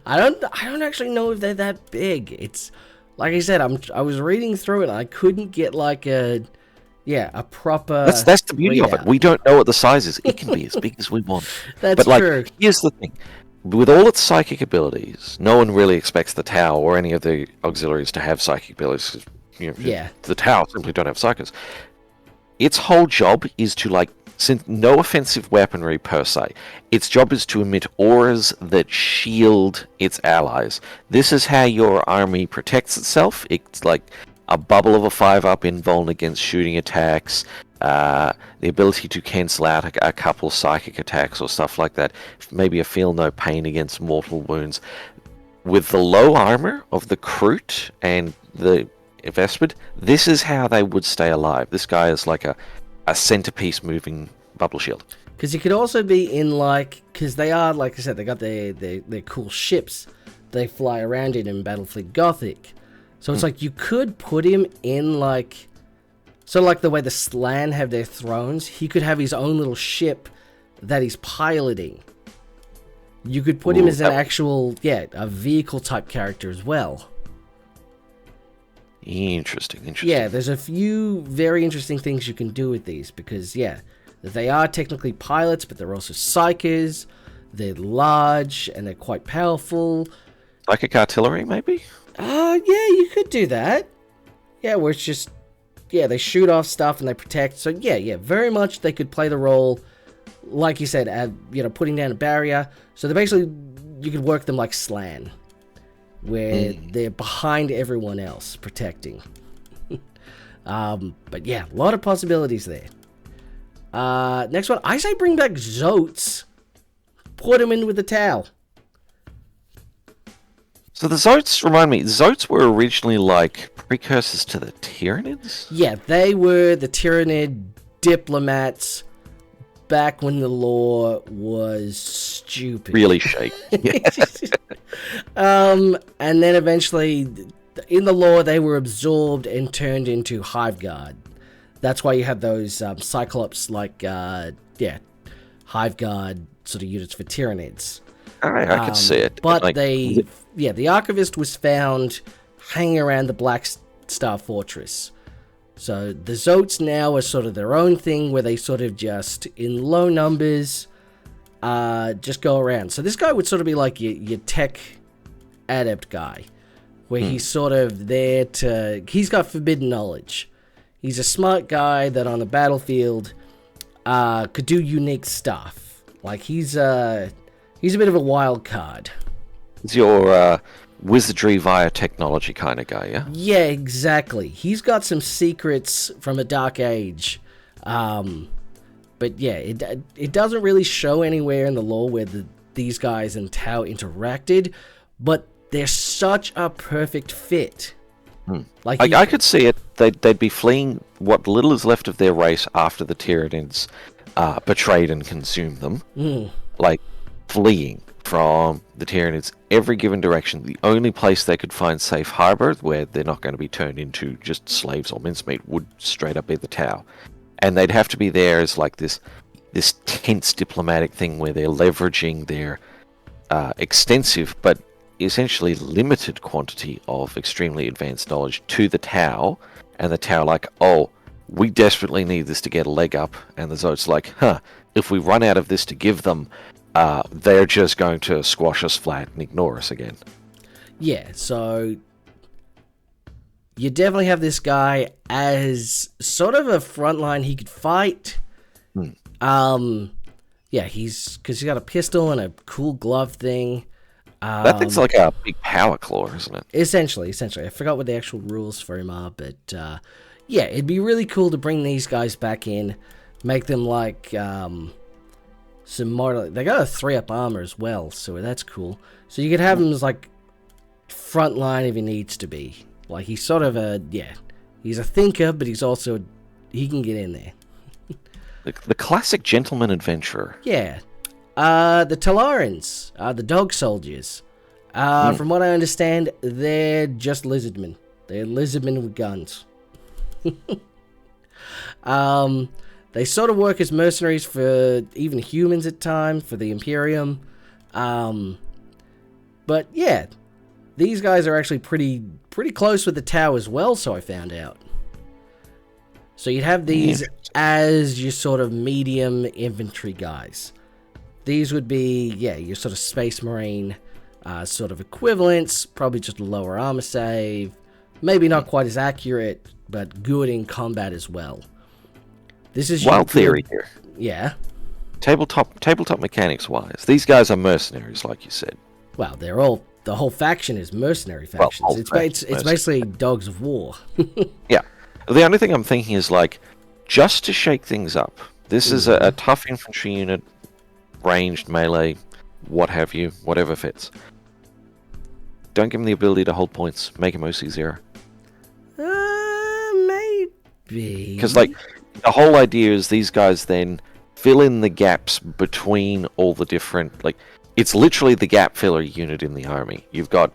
I don't actually know if they're that big. It's like I said, I was reading through it and I couldn't get like a proper. That's the beauty of it. We don't know what the size is. It can be as big as we want. That's true. Here's the thing. With all its psychic abilities, no one really expects the Tau or any of the auxiliaries to have psychic abilities. The Tau simply don't have psychics. Its whole job is to since no offensive weaponry per se, its job is to emit auras that shield its allies. This is how your army protects itself. It's like a bubble of a 5-up invuln against shooting attacks, the ability to cancel out a couple psychic attacks or stuff like that, maybe a feel no pain against mortal wounds. With the low armor of the Kroot and the Vespid, this is how they would stay alive. This guy is like a centerpiece moving bubble shield. Because you could also be in because they are, like I said, they got their cool ships they fly around in Battlefleet Gothic. So it's like you could put him in so like the way the Slann have their thrones, he could have his own little ship that he's piloting. You could put him as an actual, a vehicle type character as well. Interesting. Yeah, there's a few very interesting things you can do with these because, they are technically pilots, but they're also psychers. They're large and they're quite powerful. Psychic artillery, maybe? Yeah, you could do that. Yeah, where it's just, they shoot off stuff and they protect. So, very much they could play the role, like you said, putting down a barrier. So they're basically, you could work them like Slann, where they're behind everyone else, protecting. But yeah, a lot of possibilities there. Next one, I say bring back Zotes. Put him in with the Tau. So the Zotes, remind me, Zotes were originally precursors to the Tyranids? Yeah, they were the Tyranid diplomats back when the lore was stupid. Really shake. And then eventually, in the lore, they were absorbed and turned into Hive Guard. That's why you have those Cyclops, Hive Guard sort of units for Tyranids. I can see it. But the Archivist was found hanging around the Black Star Fortress. So the Zotes now are sort of their own thing where they sort of just, in low numbers, just go around. So this guy would sort of be like your tech adept guy, where he's sort of there he's got forbidden knowledge. He's a smart guy that on the battlefield could do unique stuff. Like he's He's a bit of a wild card. He's your wizardry via technology kind of guy, yeah? Yeah, exactly. He's got some secrets from a dark age. But yeah, it doesn't really show anywhere in the lore where these guys and Tau interacted, but they're such a perfect fit. Like I could see it. They'd be fleeing what little is left of their race after the Tyranids betrayed and consumed them. Like fleeing from the Tyranids every given direction. The only place they could find safe harbor where they're not going to be turned into just slaves or mincemeat would straight up be the Tau. And they'd have to be there as like this tense diplomatic thing where they're leveraging their extensive but essentially limited quantity of extremely advanced knowledge to the Tau, and the Tau like, oh, we desperately need this to get a leg up, and the Zod's like, if we run out of this to give them, they're just going to squash us flat and ignore us again. Yeah, so you definitely have this guy as sort of a frontline he could fight. Yeah, because he's got a pistol and a cool glove thing. That thing's like a big power claw, isn't it? Essentially. I forgot what the actual rules for him are, but yeah, it'd be really cool to bring these guys back in, make them like some model. They got a 3-up armor as well, so that's cool. So you could have him as like frontline if he needs to be. Like he's sort of he's a thinker, but he's also he can get in there. The classic gentleman adventurer. Yeah. The Talarans, the dog soldiers. From what I understand, they're just lizardmen. They're lizardmen with guns. They sort of work as mercenaries for even humans at times, for the Imperium. But yeah, these guys are actually pretty close with the Tau as well, so I found out. So you'd have these as your sort of medium infantry guys. These would be, your sort of Space Marine sort of equivalents, probably just a lower armor save, maybe not quite as accurate, but good in combat as well. This is wild theory here. Yeah. Tabletop mechanics wise, these guys are mercenaries, like you said. Well, the whole faction is mercenary factions. Well, it's basically dogs of war. Yeah. The only thing I'm thinking is like, just to shake things up, this is a tough infantry unit, ranged, melee, what have you, whatever fits. Don't give them the ability to hold points. Make them OC0. Maybe. Because, like, the whole idea is these guys then fill in the gaps between all the different, like, it's literally the gap filler unit in the army. You've got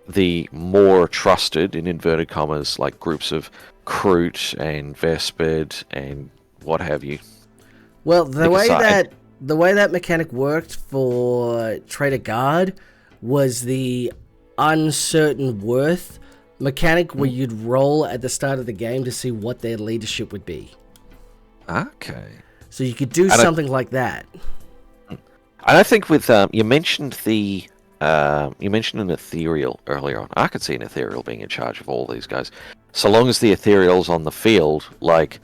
the more trusted, in inverted commas, like groups of Kroot and Vespid and what have you. Well, the way that mechanic worked for Traitor Guard was the uncertain worth mechanic where you'd roll at the start of the game to see what their leadership would be. Okay. So you could do something like that. And I think with you mentioned an ethereal earlier on. I could see an ethereal being in charge of all these guys, so long as the ethereal's on the field, like.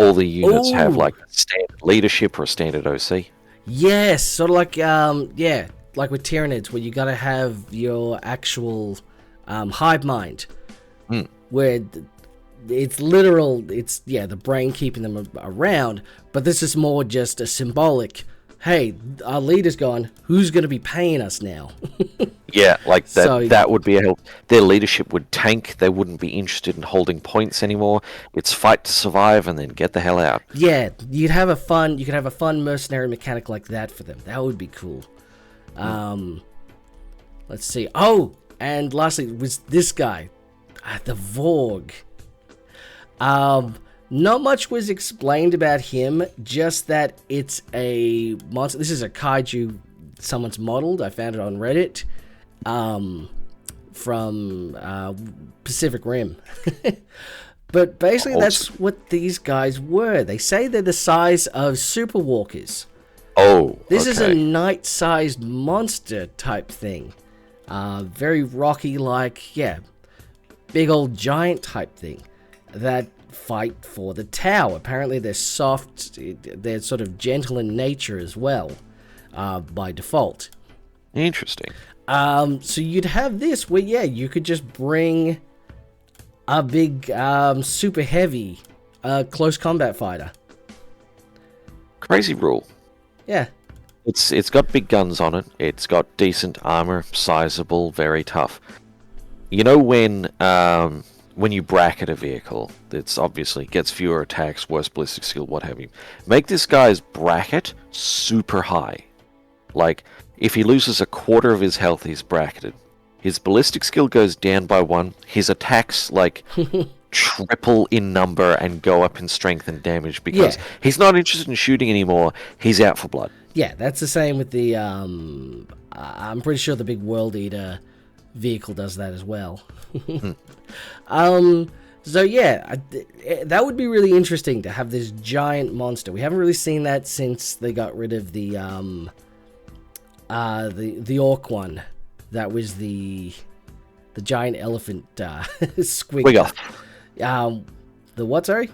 All the units have like standard leadership or a standard OC. Yes, sort of like like with Tyranids, where you gotta have your actual hive mind, where it's literal. It's the brain keeping them around, but this is more just a symbolic. Hey, our leader's gone. Who's gonna be paying us now? Yeah, like that. So, that would be a help. Their leadership would tank. They wouldn't be interested in holding points anymore. It's fight to survive and then get the hell out. Yeah, you could have a fun mercenary mechanic like that for them. That would be cool. Let's see. Oh, and lastly was this guy, the Vorg. Not much was explained about him, just that it's a monster. This is a kaiju someone's modeled. I found it on Reddit. From Pacific Rim. But basically that's what these guys were. They say they're the size of super walkers. Oh, This is a knight-sized monster type thing. Very rocky, like, big old giant type thing that fight for the Tau. Apparently they're soft, they're sort of gentle in nature as well. by default. Interesting. So you'd have this where, yeah, you could just bring a big, super heavy, close combat fighter. Crazy rule. Yeah. It's got big guns on it. It's got decent armor, sizable, very tough. You know when you bracket a vehicle, it's obviously gets fewer attacks, worse ballistic skill, what have you. Make this guy's bracket super high. Like, if he loses a quarter of his health, he's bracketed. His ballistic skill goes down by 1. His attacks, like, triple in number and go up in strength and damage because he's not interested in shooting anymore. He's out for blood. Yeah, that's the same with the, I'm pretty sure the big World Eater vehicle does that as well. So yeah, that would be really interesting to have this giant monster. We haven't really seen that since they got rid of the orc one. That was the giant elephant squig. The what, sorry?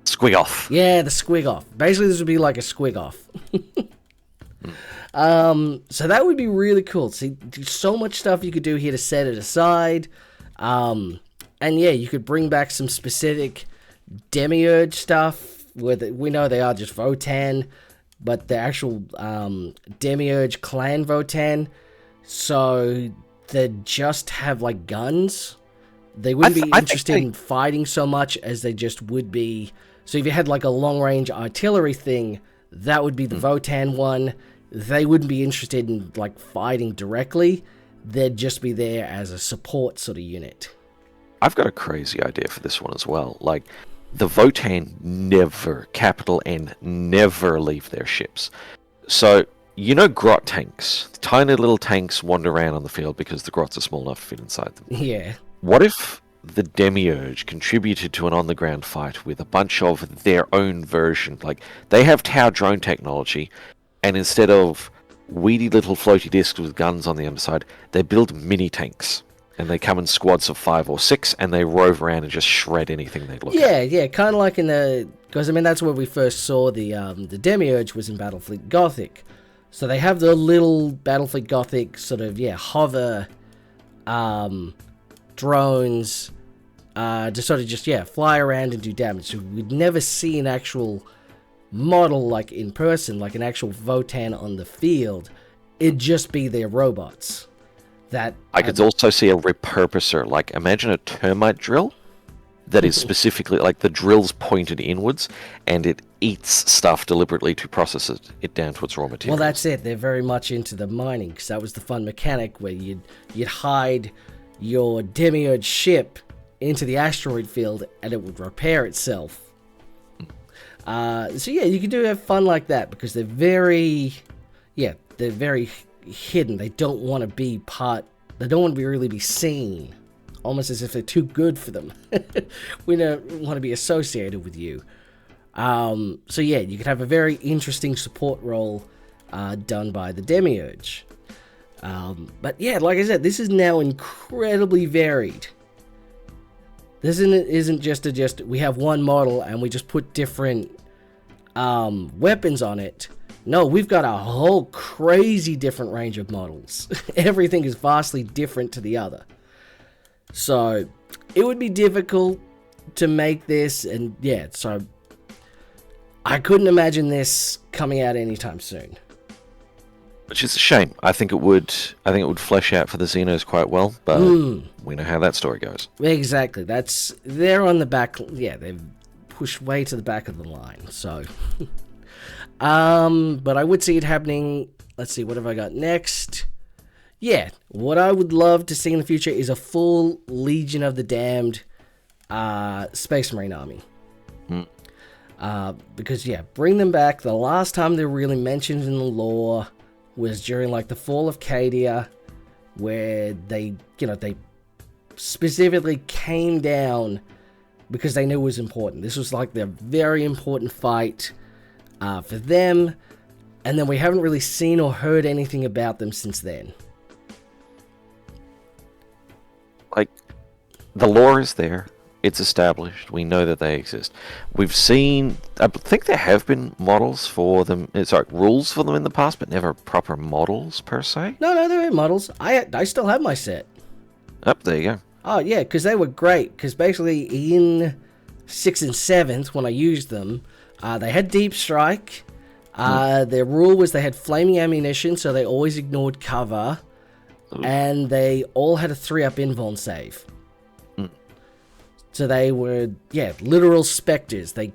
Squig-off. Yeah, the squig-off. Basically, this would be like a squig-off. So that would be really cool. See, so much stuff you could do here to set it aside. And yeah, you could bring back some specific Demiurge stuff, where we know they are just Votann, but the actual Demiurge clan Votann, so they just have like guns. They wouldn't be interested in fighting so much as they just would be. So if you had like a long range artillery thing, that would be the Votann one. They wouldn't be interested in like fighting directly. They'd just be there as a support sort of unit. I've got a crazy idea for this one as well. Like, the Votann never, capital N, never leave their ships. So, you know grot tanks? Tiny little tanks wander around on the field because the grots are small enough to fit inside them. Yeah. What if the Demiurge contributed to an on-the-ground fight with a bunch of their own version? Like, they have Tau drone technology, and instead of weedy little floaty discs with guns on the underside, they build mini-tanks. And they come in squads of 5 or 6, and they rove around and just shred anything they look at. Yeah, kind of like in the... Because, I mean, that's where we first saw the Demiurge was in Battlefleet Gothic. So they have the little Battlefleet Gothic sort of, hover drones to sort of just, fly around and do damage. So we'd never see an actual model, like, in person, like an actual Votann on the field. It'd just be their robots. That I could also see a repurposer. Like, imagine a termite drill that is specifically, like, the drill's pointed inwards, and it eats stuff deliberately to process it down to its raw materials. Well, that's it. They're very much into the mining, because that was the fun mechanic where you'd hide your Demiurge ship into the asteroid field, and it would repair itself. So yeah, you can have fun like that, because they're very hidden. They don't want to be they don't want to really be seen, almost as if they're too good for them. We don't want to be associated with you. So yeah, you could have a very interesting support role done by the Demiurge. But yeah, like I said, this is now incredibly varied. This isn't just we have one model and we just put different weapons on it. No, we've got a whole crazy different range of models. Everything is vastly different to the other. So, it would be difficult to make this, and yeah, so I couldn't imagine this coming out anytime soon. Which is a shame. I think it would flesh out for the Xenos quite well, but we know how that story goes. Exactly. They're on the back, they've pushed way to the back of the line, so... but I would see it happening. Let's see, what have I got next? Yeah, what I would love to see in the future is a full Legion of the Damned Space Marine army. Because, bring them back. The last time they were really mentioned in the lore was during, like, the fall of Cadia, where they specifically came down because they knew it was important. This was, like, the very important fight for them, and then we haven't really seen or heard anything about them since then. Like, the lore is there. It's established. We know that they exist. We've seen. I think there have been models for them. Sorry, rules for them in the past, but never proper models per se. No, there are models. I still have my set. Up there you go. Oh yeah, because they were great. Because basically in 6th and 7th, when I used them, they had deep strike. Their rule was they had flaming ammunition, so they always ignored cover, and they all had a 3-up invuln save. So they were, literal specters. They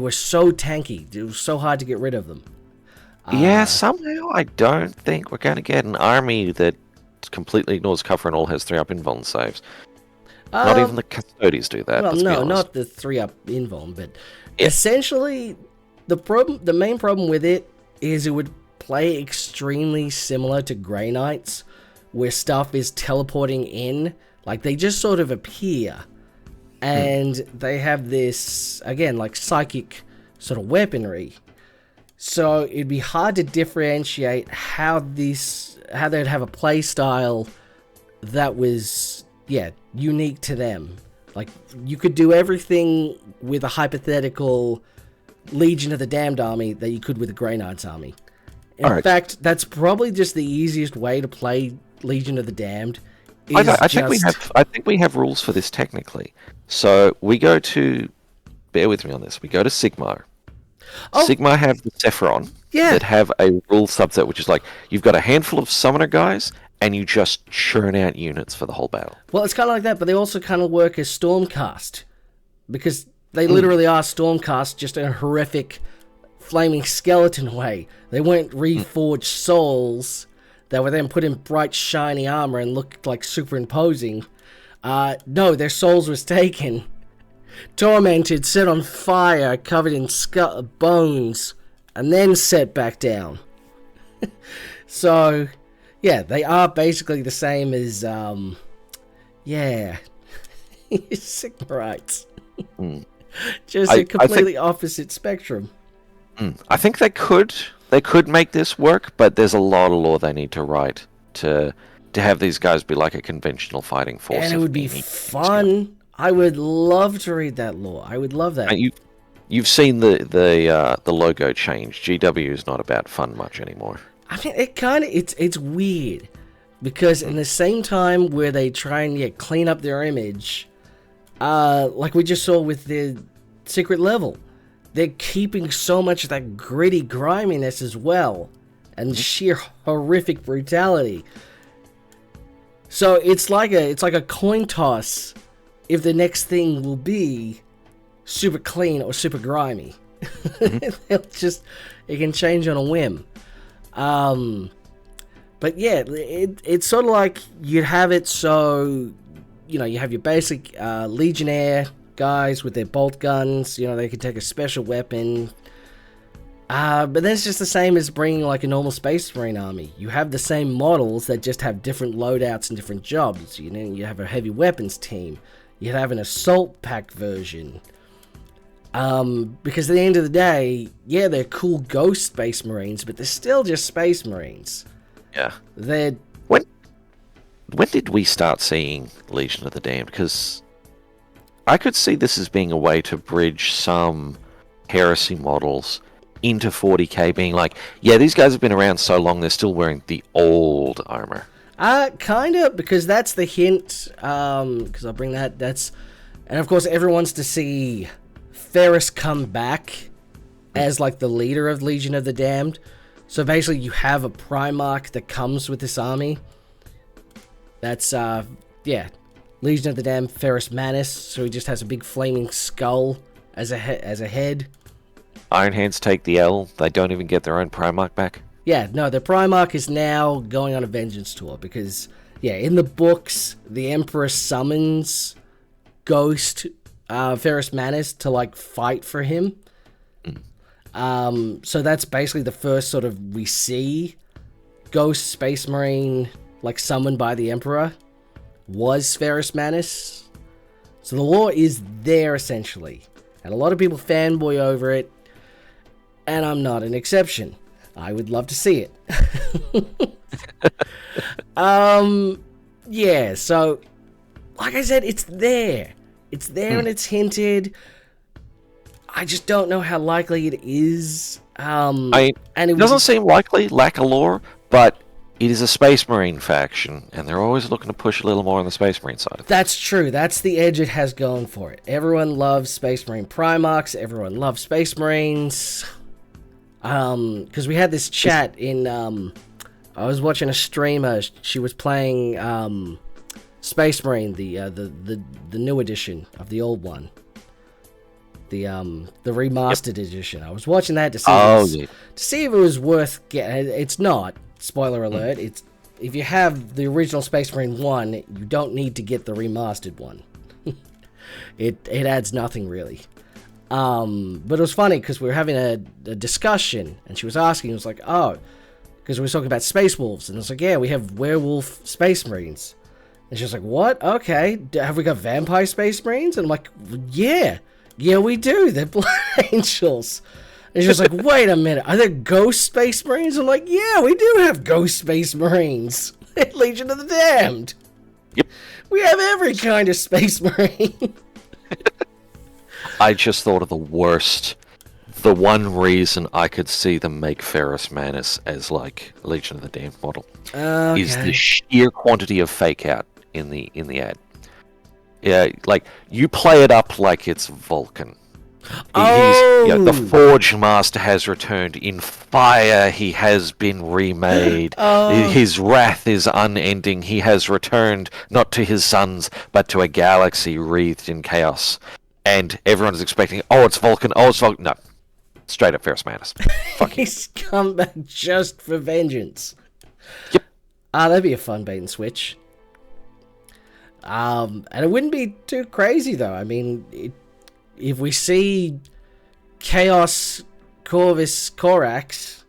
were so tanky. It was so hard to get rid of them. Somehow I don't think we're going to get an army that completely ignores cover and all has 3-up invuln saves. Not even the Custodies do that. Well, no, not the 3-up invuln, but essentially the main problem with it is it would play extremely similar to Grey Knights, where stuff is teleporting in. Like, they just sort of appear. And they have this, again, like psychic sort of weaponry. So it'd be hard to differentiate how they'd have a play style that was, unique to them. Like, you could do everything with a hypothetical Legion of the Damned army that you could with a Grey Knights army. In fact, that's probably just the easiest way to play Legion of the Damned. I think we have rules for this technically. So we go to, bear with me on this. We go to Sigmar. Sigmar have the Sephiron that have a rule subset, which is like you've got a handful of summoner guys, and you just churn out units for the whole battle. Well, it's kind of like that, but they also kind of work as Stormcast, because they literally are Stormcast, just in a horrific flaming skeleton way. They weren't reforged souls that were then put in bright, shiny armor and looked like superimposing. No, their souls was taken, tormented, set on fire, covered in bones, and then set back down. So, they are basically the same as, Sigmarites. Just a completely opposite spectrum. I think they could make this work, but there's a lot of lore they need to write to have these guys be like a conventional fighting force. And it would be fun. I would love to read that lore. I would love that. You've seen the logo change. GW is not about fun much anymore. I mean, it's weird, because in the same time where they try and clean up their image, like we just saw with the Secret Level, they're keeping so much of that gritty griminess as well, and sheer horrific brutality. So it's like a coin toss if the next thing will be super clean or super grimy. It can change on a whim. But it's sort of like you'd have it so, you have your basic Legionnaire guys with their bolt guns, they can take a special weapon. But then it's just the same as bringing like a normal Space Marine army. You have the same models that just have different loadouts and different jobs. You have a heavy weapons team. You'd have an assault pack version. Because at the end of the day, they're cool ghost Space Marines, but they're still just Space Marines. Yeah. They're... When did we start seeing Legion of the Damned? Because I could see this as being a way to bridge some heresy models into 40k, being like, these guys have been around so long, they're still wearing the old armor. Kind of, because that's the hint, because I'll bring that, and of course everyone wants to see Ferris come back as like the leader of Legion of the Damned. So basically you have a Primarch that comes with this army. That's, Legion of the Damned Ferris Manus, so he just has a big flaming skull as a head. Iron Hands take the L. They don't even get their own Primarch back. Yeah, no, the Primarch is now going on a vengeance tour because, in the books, the Emperor summons Ghost Ferris Manus to, like, fight for him. So that's basically the first sort of we see Ghost Space Marine, like, summoned by the Emperor was Ferris Manus. So the lore is there, essentially. And a lot of people fanboy over it. And I'm not an exception. I would love to see it. So, like I said, it's there. It's there and it's hinted. I just don't know how likely it is. And it doesn't seem likely, lack of lore, but it is a Space Marine faction, and they're always looking to push a little more on the Space Marine side of things. That's true. That's the edge it has going for it. Everyone loves Space Marine Primarchs. Everyone loves Space Marines. Because we had this chat in... I was watching a streamer. She was playing Space Marine, the new edition of the old one. The remastered edition. I was watching that to see if it was worth getting. It's not. Spoiler alert. It's if you have the original Space Marine 1, you don't need to get the remastered one. it adds nothing really. But it was funny because we were having a discussion, and she was asking, it was like, oh, because we were talking about Space Wolves, and it's like, yeah, we have werewolf Space Marines. And she was like, what? Okay, have we got vampire Space Marines? And I'm like, yeah, we do. They're Blood Angels. And she was like, wait a minute, are there Ghost Space Marines? I'm like, yeah, we do have Ghost Space Marines. Legion of the Damned. Yep. We have every kind of Space Marine. I just thought of the worst. The one reason I could see them make Ferrus Manus as like Legion of the Damned model is the sheer quantity of fake out in the ad. Yeah, like you play it up like it's Vulcan. The Forge Master has returned in fire. He has been remade. His wrath is unending. He has returned not to his sons, but to a galaxy wreathed in chaos. And everyone is expecting, it's Vulcan. Oh, it's Vulcan. No, straight up Ferrus Manus. Fuck you. He's come back just for vengeance. Yep. That'd be a fun bait and switch. And it wouldn't be too crazy though. I mean, if we see Chaos Corvus Corax,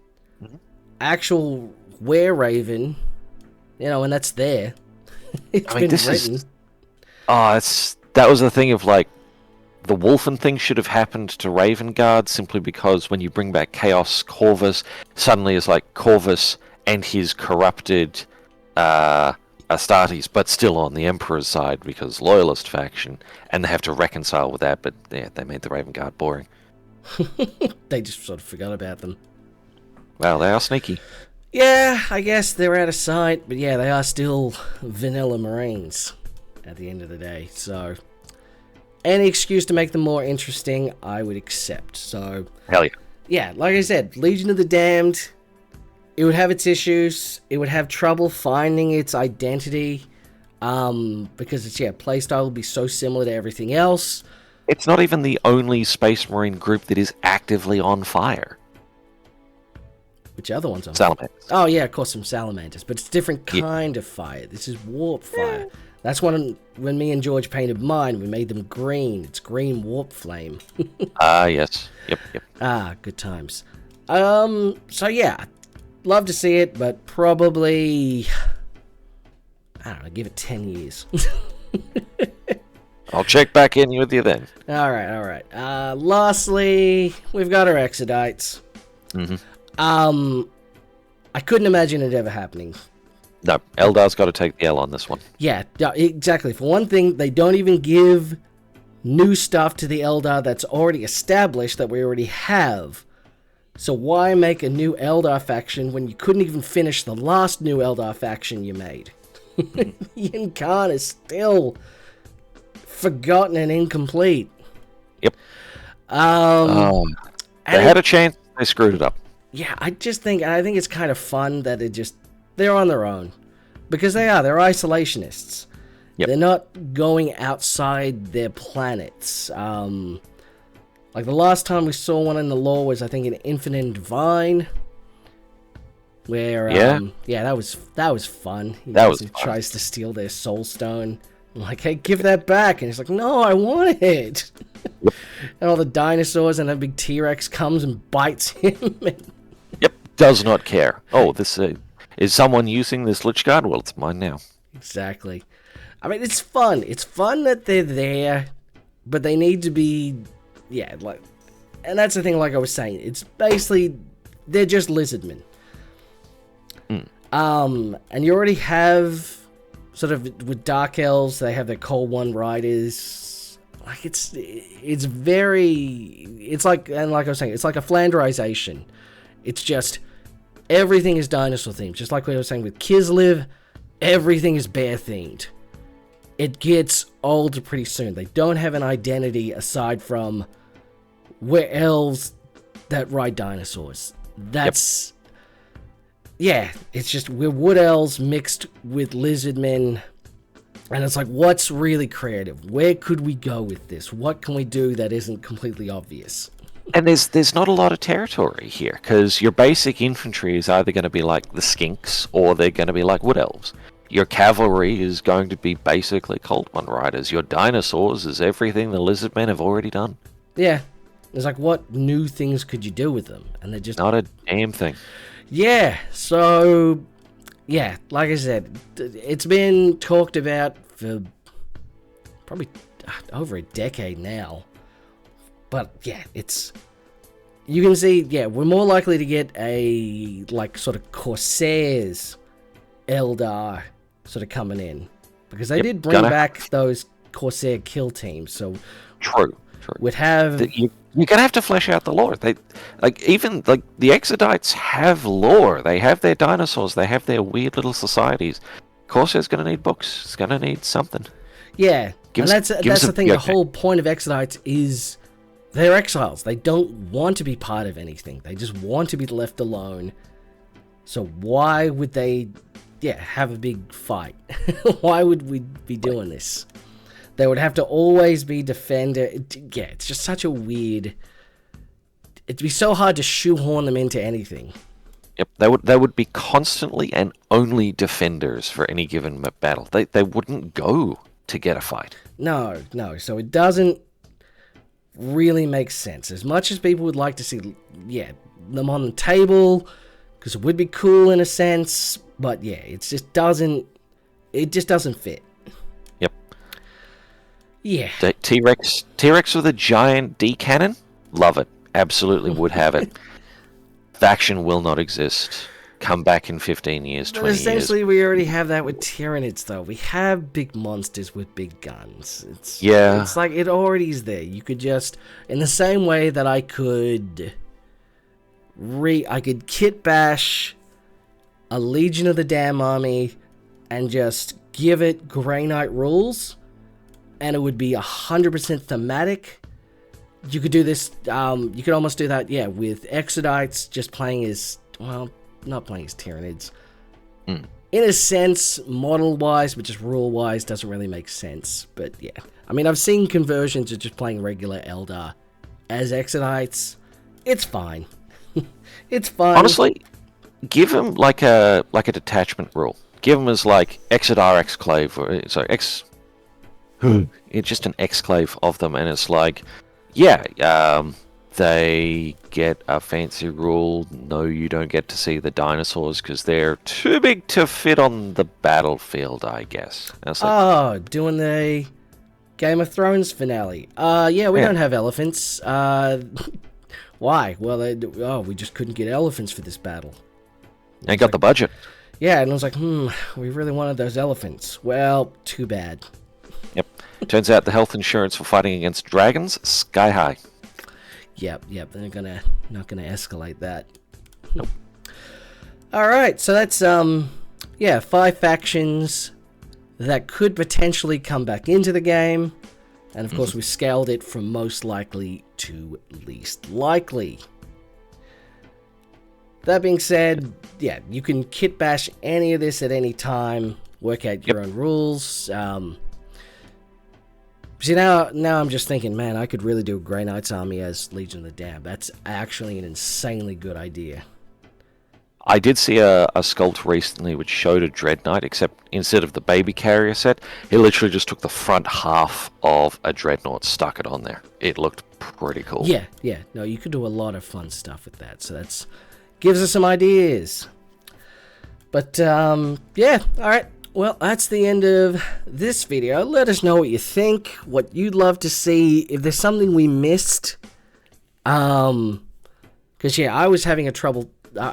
actual Were-Raven, and that's there. It's been written. That was the thing of like, the Wolfen thing should have happened to Raven Guard simply because when you bring back Chaos Corvus, suddenly it's like Corvus and his corrupted Astartes, but still on the Emperor's side because Loyalist faction, and they have to reconcile with that, but yeah, they made the Raven Guard boring. They just sort of forgot about them. Well, they are sneaky. Yeah, I guess they're out of sight, but yeah, they are still vanilla Marines at the end of the day, so any excuse to make them more interesting, I would accept. So, hell yeah. Yeah, like I said, Legion of the Damned, it would have its issues. It would have trouble finding its identity because its playstyle would be so similar to everything else. It's not even the only Space Marine group that is actively on fire. Which other ones are? Salamanders. Oh yeah, of course, some salamanders, but it's a different kind of fire. This is warp fire. That's when me and George painted mine, we made them green. It's green warp flame. Yes. Yep. Good times. So yeah, love to see it, but probably, I don't know, give it 10 years. I'll check back in with you then. Alright. Lastly, we've got our Exodites. I couldn't imagine it ever happening. No, Eldar's got to take the L on this one. Yeah, exactly. For one thing, they don't even give new stuff to the Eldar that's already established that we already have. So why make a new Eldar faction when you couldn't even finish the last new Eldar faction you made? Yin Khan is still forgotten and incomplete. Yep. They had a chance, they screwed it up. Yeah, I think it's kind of fun that they're on their own. Because they're isolationists. Yep. They're not going outside their planets. Like the last time we saw one in the lore was, I think, in Infinite and Divine. Where, that was fun. He tries to steal their soul stone. I'm like, hey, give that back. And he's like, no, I want it. Yep. And all the dinosaurs and a big T-Rex comes and bites him. Yep, does not care. Oh, this is someone using this Lich Guard? Well, it's mine now. Exactly. I mean, it's fun. It's fun that they're there, but they need to be, and that's the thing, like I was saying, it's basically, they're just lizardmen. And you already have, sort of, with Dark Elves, they have their Cold One Riders, like it's very, it's like, and like I was saying, it's like a Flanderization. It's just everything is dinosaur themed, just like we were saying with Kislev. Everything is bear themed. It gets old pretty soon. They don't have an identity aside from we're elves that ride dinosaurs. That's yeah, it's just we're wood elves mixed with lizard men. And it's like, what's really creative? Where could we go with this? What can we do that isn't completely obvious? And there's not a lot of territory here, because your basic infantry is either going to be like the skinks, or they're going to be like wood elves. Your cavalry is going to be basically Cold One Riders. Your dinosaurs is everything the lizard men have already done. Yeah. It's like, what new things could you do with them? And they're just... Not a damn thing. Yeah, so... Yeah, like I said, it's been talked about for probably over a decade now. But yeah, it's... You can see, yeah, we're more likely to get a, like, sort of Corsairs Eldar sort of coming in. Because they did bring back those Corsair kill teams, so... True. We'd have... You're gonna have to flesh out the lore. They, even the Exodites have lore. They have their dinosaurs. They have their weird little societies. Corsair's gonna need books. It's gonna need something. Yeah, and that's the thing. The whole point of Exodites is they're exiles. They don't want to be part of anything. They just want to be left alone. So why would they, have a big fight? Why would we be doing this? They would have to always be defender. Yeah, it's just such a weird... It'd be so hard to shoehorn them into anything. Yep, they would be constantly and only defenders for any given battle. They wouldn't go to get a fight. No. So it doesn't really make sense. As much as people would like to see, them on the table, because it would be cool in a sense, but yeah, it just doesn't fit. Yeah. T-Rex with a giant D cannon? Love it. Absolutely would have it. Faction will not exist. Come back in 15 years, 20 years. Essentially, we already have that with Tyranids, though. We have big monsters with big guns. It's like it already is there. You could just, in the same way that I could kit bash a Legion of the Damn Army and just give it Grey Knight rules, and it would be 100% thematic. You could do this, you could almost do that, with Exodites, just playing as, well, not playing as Tyranids. In a sense, model-wise, but just rule-wise, doesn't really make sense. But yeah, I mean, I've seen conversions of just playing regular Eldar as Exodites. It's fine. It's fine. Honestly, give them like a detachment rule. Give them as like Exodar exclave, it's just an exclave of them, and it's like, they get a fancy rule. No, you don't get to see the dinosaurs because they're too big to fit on the battlefield, I guess. Like, doing the Game of Thrones finale. We don't have elephants. Why? Well, we just couldn't get elephants for this battle. Ain't got the budget. Yeah, and I was like, we really wanted those elephants. Well, too bad. Yep. Turns out the health insurance for fighting against dragons, sky high. Yep. They're not gonna escalate that. Nope. Alright, so that's 5 factions that could potentially come back into the game. And of course we scaled it from most likely to least likely. That being said, you can kit bash any of this at any time, work out your own rules. See, now I'm just thinking, man, I could really do a Grey Knight's army as Legion of the Damned. That's actually an insanely good idea. I did see a sculpt recently which showed a Dread Knight, except instead of the baby carrier set, he literally just took the front half of a Dreadnought, stuck it on there. It looked pretty cool. Yeah. No, you could do a lot of fun stuff with that, so that's gives us some ideas. But, alright. Well, that's the end of this video. Let us know what you think, what you'd love to see, if there's something we missed. Because, I was having a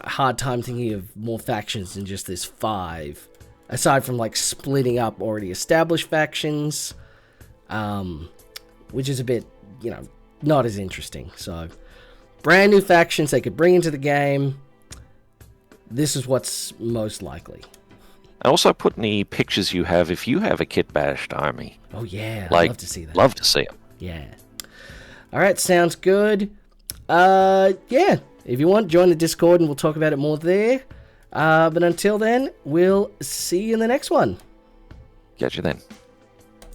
hard time thinking of more factions than just this 5. Aside from, like, splitting up already established factions. which is a bit, not as interesting. So, brand new factions they could bring into the game. This is what's most likely. And also put any pictures you have if you have a kit bashed army. Oh yeah, Like, I'd love to see that. Love to see them. Yeah. All right, sounds good. Yeah, if you want, join the Discord and we'll talk about it more there. But until then, we'll see you in the next one. Catch you then.